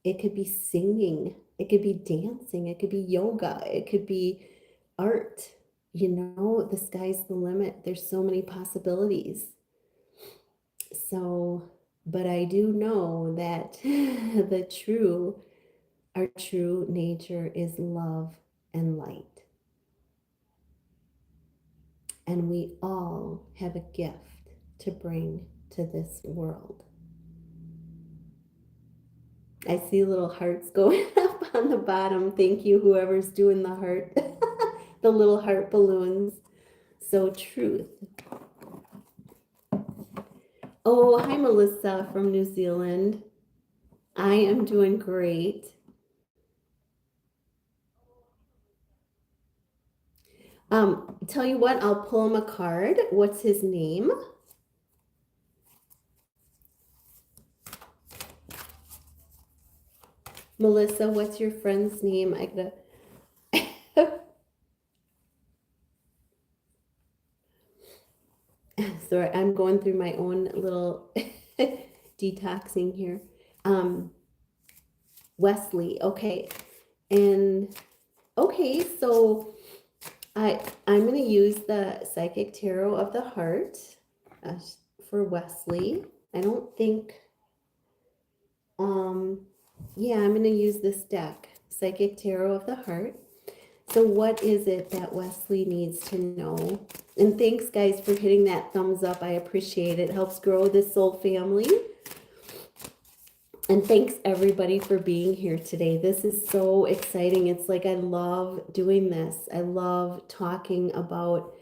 it could be singing, it could be dancing, it could be yoga, it could be art. The sky's the limit. There's so many possibilities. So, but I do know that our true nature is love and light. And we all have a gift to bring to this world. I see little hearts going up on the bottom. Thank you, whoever's doing the heart, the little heart balloons. So truth. Oh, hi, Melissa from New Zealand. I am doing great. Tell you what, I'll pull him a card. What's his name? Melissa, what's your friend's name? I gotta. Sorry, I'm going through my own little detoxing here. Um, Wesley. Okay, and okay, so I'm gonna use the Psychic Tarot of the Heart uh, for Wesley. I don't think. Um, yeah, I'm gonna use this deck, Psychic Tarot of the Heart. So what is it that Wesley needs to know? And thanks, guys, for hitting that thumbs up. I appreciate it. It helps grow this soul family. And thanks, everybody, for being here today. This is so exciting. It's like I love doing this. I love talking about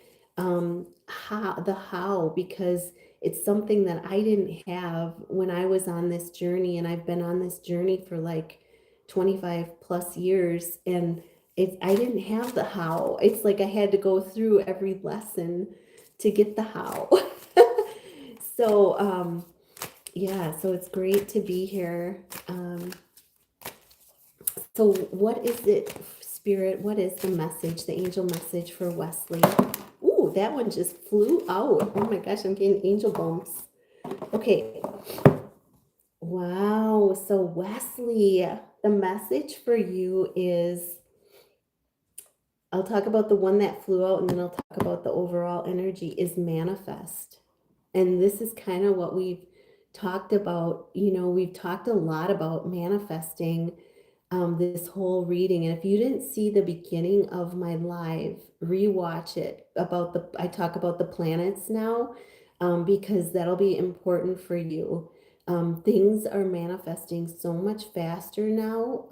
how, because it's something that I didn't have when I was on this journey. And I've been on this journey for like 25 plus years. And I didn't have the how. It's like I had to go through every lesson to get the how. So yeah, so it's great to be here. So what is it, Spirit? What is the message, the angel message for Wesley? Ooh, that one just flew out. Oh my gosh, I'm getting angel bumps. Okay. Wow. So Wesley, the message for you is, I'll talk about the one that flew out and then I'll talk about the overall energy, is manifest. And this is kind of what we've talked about. We've talked a lot about manifesting this whole reading. And if you didn't see the beginning of my live, rewatch it. I talk about the planets now, because that'll be important for you. Things are manifesting so much faster now.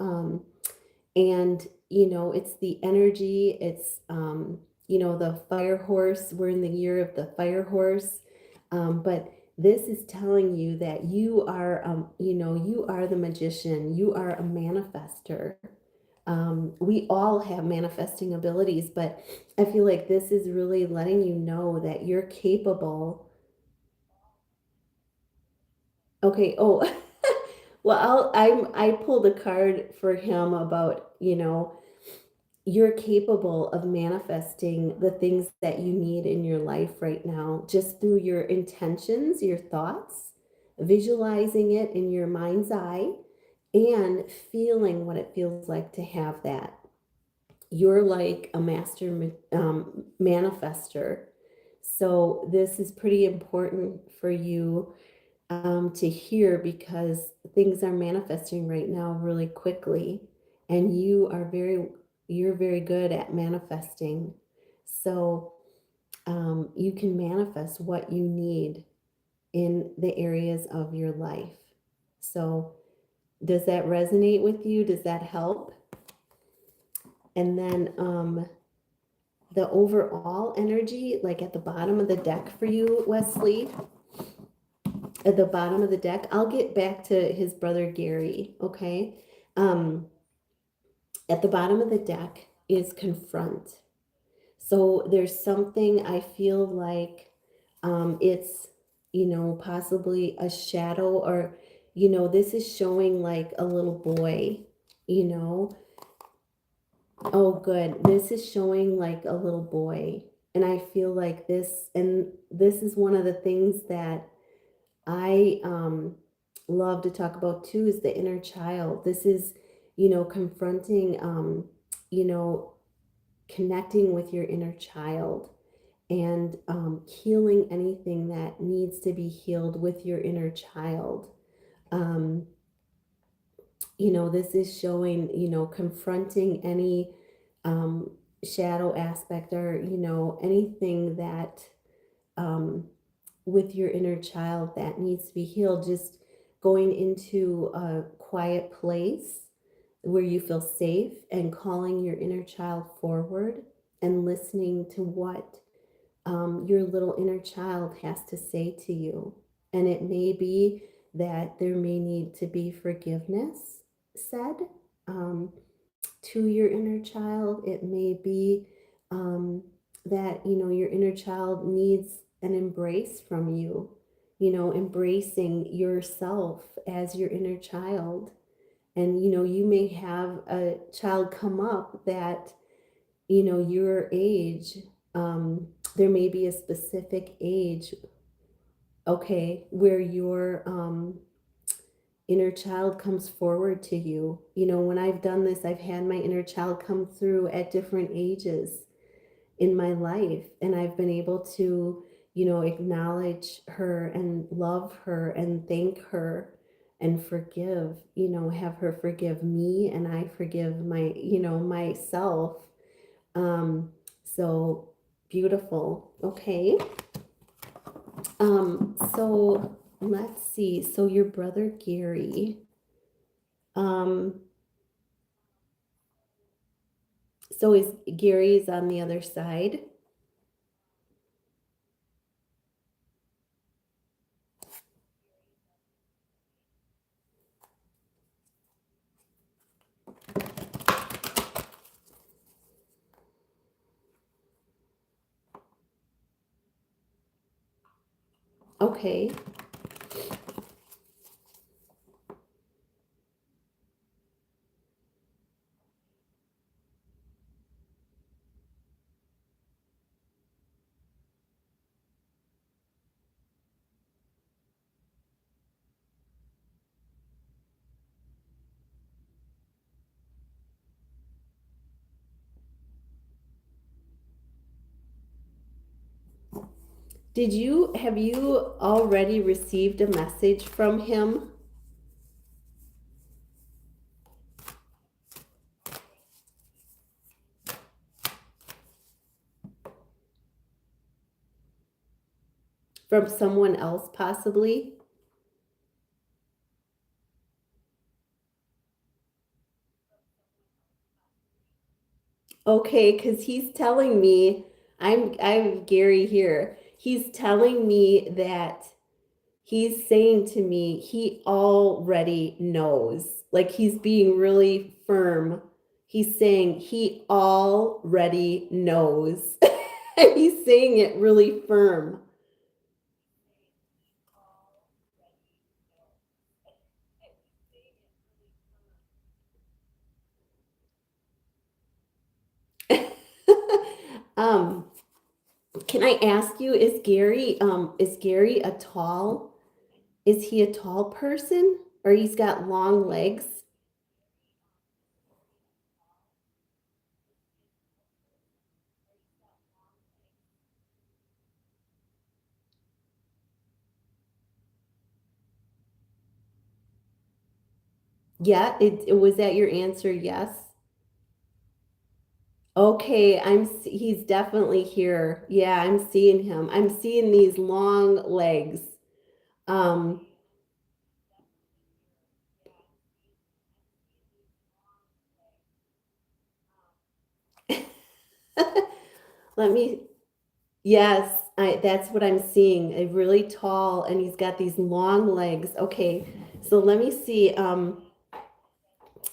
And it's the energy, it's the fire horse. We're in the year of the fire horse. But this is telling you that you are you are the magician, you are a manifester. We all have manifesting abilities, but I feel like this is really letting you know that you're capable. Okay. Oh, well, I pulled a card for him about, you're capable of manifesting the things that you need in your life right now, just through your intentions, your thoughts, visualizing it in your mind's eye, and feeling what it feels like to have that. You're like a master manifester. So this is pretty important for you to hear, because things are manifesting right now really quickly, and you're very good at manifesting. So you can manifest what you need in the areas of your life. So does that resonate with you? Does that help? And then the overall energy, like at the bottom of the deck for you, Wesley, at the bottom of the deck, I'll get back to his brother Gary, okay? Um, at the bottom of the deck is confront. So there's something I feel like it's, possibly a shadow, or, this is showing like a little boy, you know. Oh, good. This is showing like a little boy. And I feel like this is one of the things that I love to talk about too, is the inner child. This is, confronting, you know, connecting with your inner child, and healing anything that needs to be healed with your inner child. Um, this is showing, confronting any shadow aspect, or, anything that um, with your inner child that needs to be healed. Just going into a quiet place where you feel safe and calling your inner child forward and listening to what your little inner child has to say to you. And it may be that there may need to be forgiveness said um, to your inner child. It may be that, your inner child needs an embrace from you, embracing yourself as your inner child. And, you may have a child come up that, your age, there may be a specific age, okay, where your inner child comes forward to you. When I've done this, I've had my inner child come through at different ages in my life, and I've been able to, acknowledge her and love her and thank her and forgive, have her forgive me, and I forgive myself. So beautiful. Okay. So let's see. So your brother Gary, um, so is Gary is on the other side? Okay. Have you already received a message from him? From someone else possibly? Okay, because he's telling me, I'm Gary here. He's telling me that he's saying to me he already knows. Like he's being really firm. He's saying he already knows. And he's saying it really firm. um, can I ask you, is Gary a tall, is he a tall person? Or he's got long legs? Yeah, it was that your answer, yes? Okay, he's definitely here. Yeah, I'm seeing him. I'm seeing these long legs. Um, let me, yes, that's what I'm seeing. A really tall, and he's got these long legs. Okay, so let me see.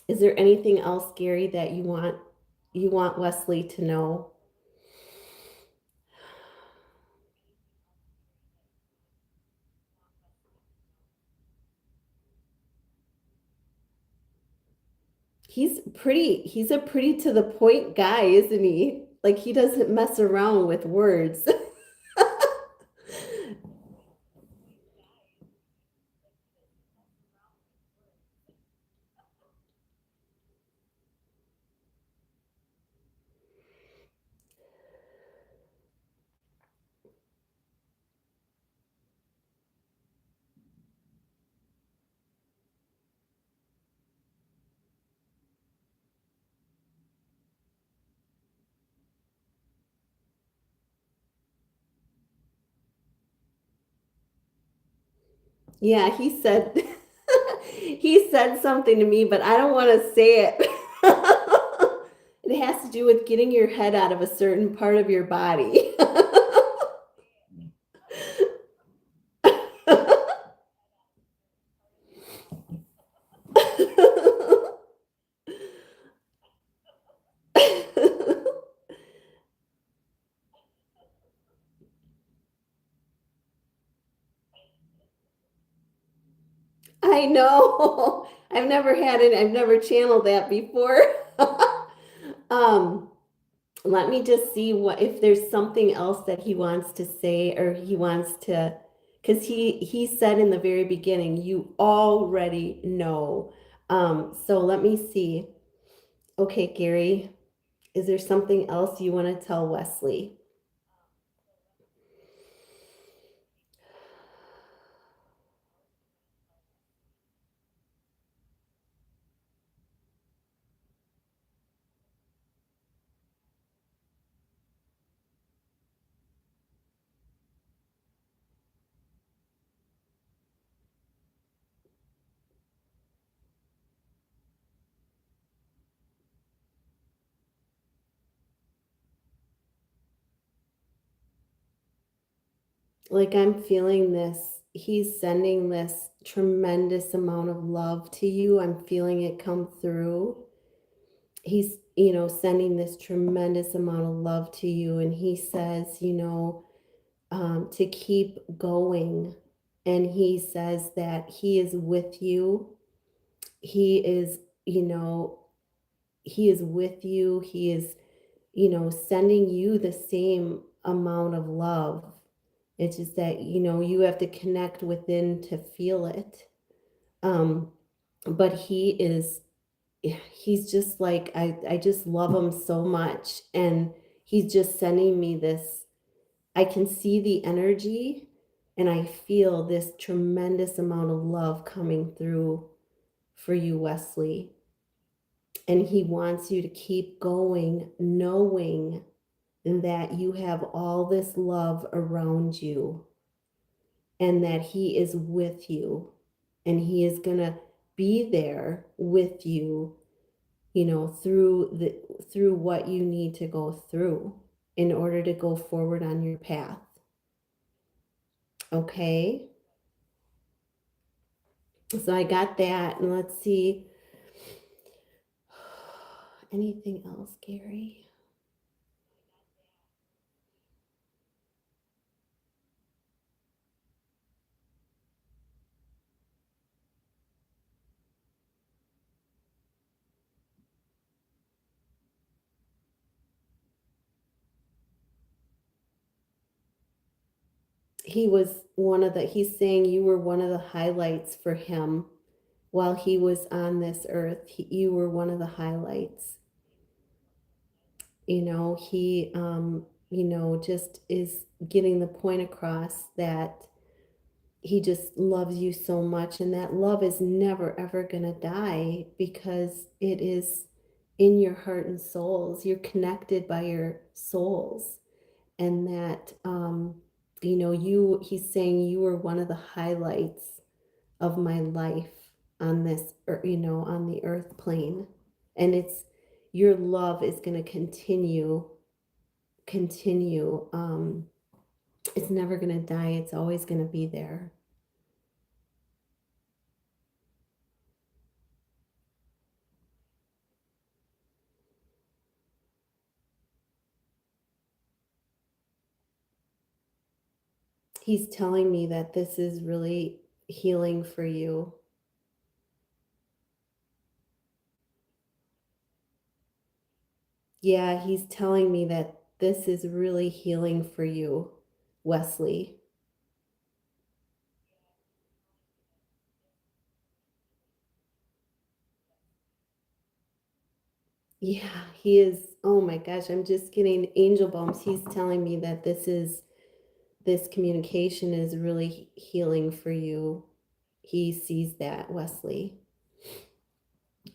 Is there anything else, Gary, that you want Wesley to know? He's a pretty to the point guy, isn't he? Like he doesn't mess around with words. Yeah, he said he said something to me, but I don't want to say it. It has to do with getting your head out of a certain part of your body. I know. I've never had it. I've never channeled that before. um, Let me just see what if there's something else that he wants to say or he wants to, because he said in the very beginning, you already know. So let me see. Okay, Gary, is there something else you want to tell Wesley? Like I'm feeling this, he's sending this tremendous amount of love to you. I'm feeling it come through. He's, sending this tremendous amount of love to you. And he says, to keep going. And he says that he is with you. He is, he is with you. He is, sending you the same amount of love. It's just that, you have to connect within to feel it. Um, but he's just like, I just love him so much. And he's just sending me this. I can see the energy and I feel this tremendous amount of love coming through for you, Wesley. And he wants you to keep going, knowing that you have all this love around you and that he is with you and he is going to be there with you, through what you need to go through in order to go forward on your path. Okay? So I got that, and let's see. Anything else, Gary? He's saying you were one of the highlights for him while he was on this earth. You were one of the highlights. He, just is getting the point across that he just loves you so much, and that love is never ever going to die because it is in your heart and souls. You're connected by your souls, and that he's saying you were one of the highlights of my life on this, or on the earth plane. And it's your love is going to continue. It's never going to die. It's always going to be there. He's telling me that this is really healing for you. Yeah, he's telling me that this is really healing for you, Wesley. Yeah, he is. Oh my gosh, I'm just getting angel bumps. He's telling me that this communication is really healing for you. He sees that, Wesley.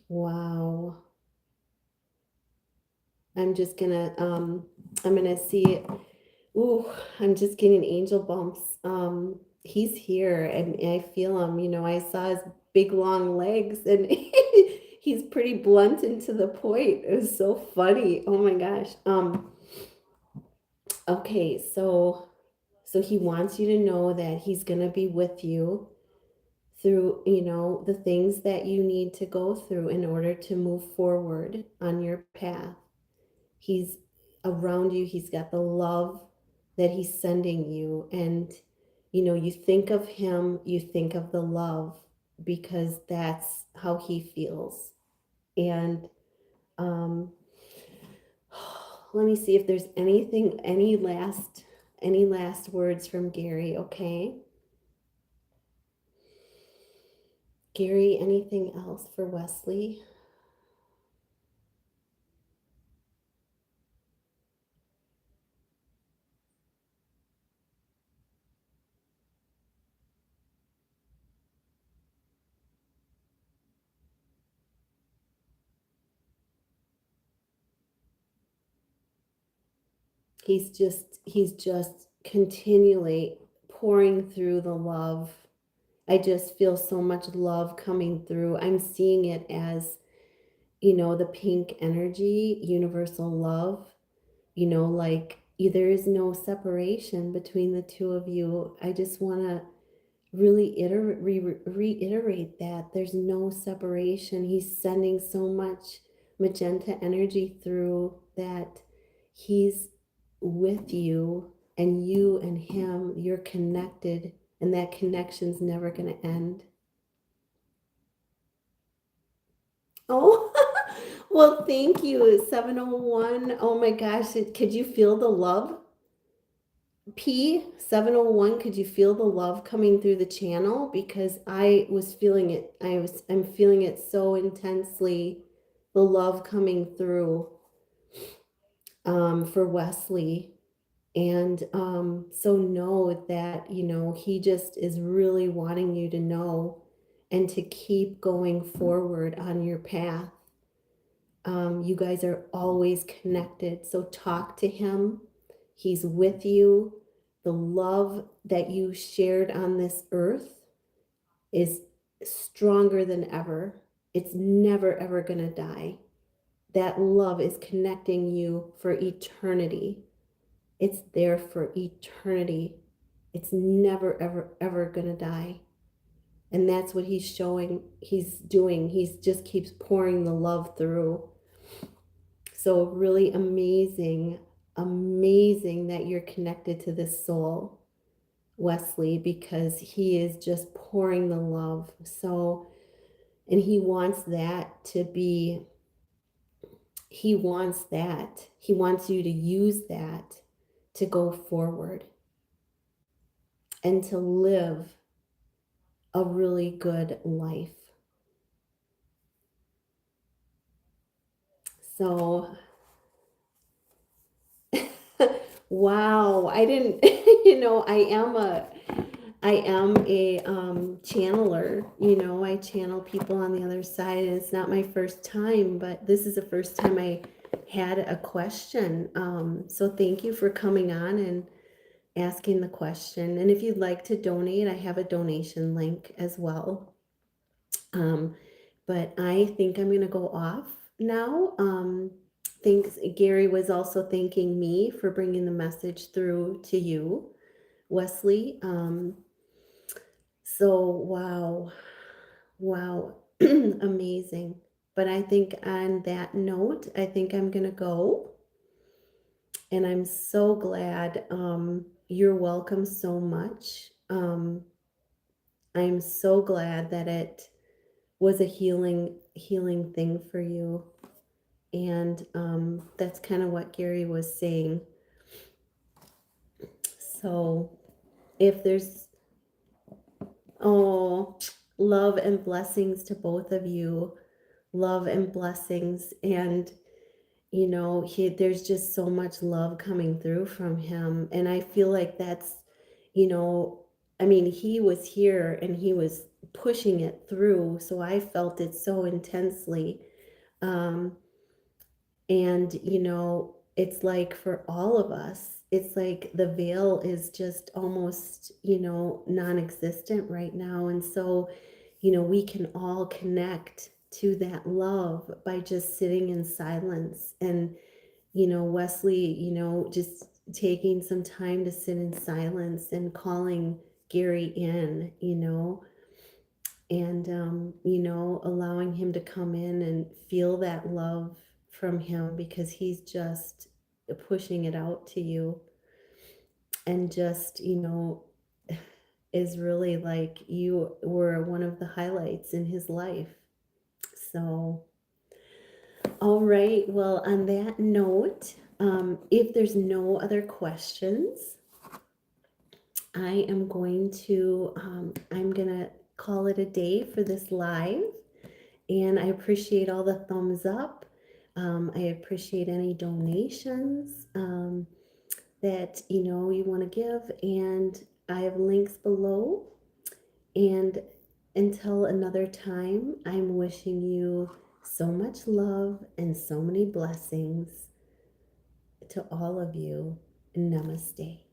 Wow. I'm just gonna I'm gonna see. Ooh, I'm just getting angel bumps. He's here and I feel him. I saw his big long legs, and he's pretty blunt and to the point. It was so funny. Oh my gosh. Okay, so he wants you to know that he's going to be with you through, the things that you need to go through in order to move forward on your path. He's around you. He's got the love that he's sending you. And, you think of him, you think of the love because that's how he feels. And um, let me see if there's anything, any last words from Gary, okay? Gary, anything else for Wesley? He's just continually pouring through the love. I just feel so much love coming through. I'm seeing it as, the pink energy, universal love, like there is no separation between the two of you. I just want to really reiterate that there's no separation. He's sending so much magenta energy through that he's with you, and you and him, you're connected, and that connection's never going to end. Oh, well, thank you, 701. Oh my gosh, could you feel the love? P701, could you feel the love coming through the channel? Because I was feeling it. I'm feeling it so intensely, the love coming through for Wesley. And so know that, he just is really wanting you to know and to keep going forward on your path. You guys are always connected. So talk to him. He's with you. The love that you shared on this earth is stronger than ever. It's never, ever going to die. That love is connecting you for eternity. It's there for eternity. It's never, ever, ever going to die. And that's what he's showing, he's doing. He just keeps pouring the love through. So really amazing, amazing that you're connected to this soul, Wesley, because he is just pouring the love. So, and he wants that to be, he wants that. He wants you to use that to go forward and to live a really good life. So, wow, I didn't, I am a channeler. I channel people on the other side, and it's not my first time, but this is the first time I had a question. So thank you for coming on and asking the question. And if you'd like to donate, I have a donation link as well. But I think I'm going to go off now. Thanks. Gary was also thanking me for bringing the message through to you, Wesley. So, wow, wow, amazing. But I think on that note, I think I'm going to go. And I'm so glad. You're welcome so much. I'm so glad that it was a healing thing for you. And that's kind of what Gary was saying. So if there's, oh, love and blessings to both of you, love and blessings. And, there's just so much love coming through from him. And I feel like that's, he was here and he was pushing it through. So I felt it so intensely. And, it's like for all of us, it's like the veil is just almost, non existent right now. And so, we can all connect to that love by just sitting in silence. And, Wesley, just taking some time to sit in silence and calling Gary in, and, allowing him to come in and feel that love from him, because he's just pushing it out to you, and just, is really like you were one of the highlights in his life. So, all right. Well, on that note, if there's no other questions, I'm going to call it a day for this live. And I appreciate all the thumbs up. I appreciate any donations that, you want to give. And I have links below. And until another time, I'm wishing you so much love and so many blessings to all of you. Namaste.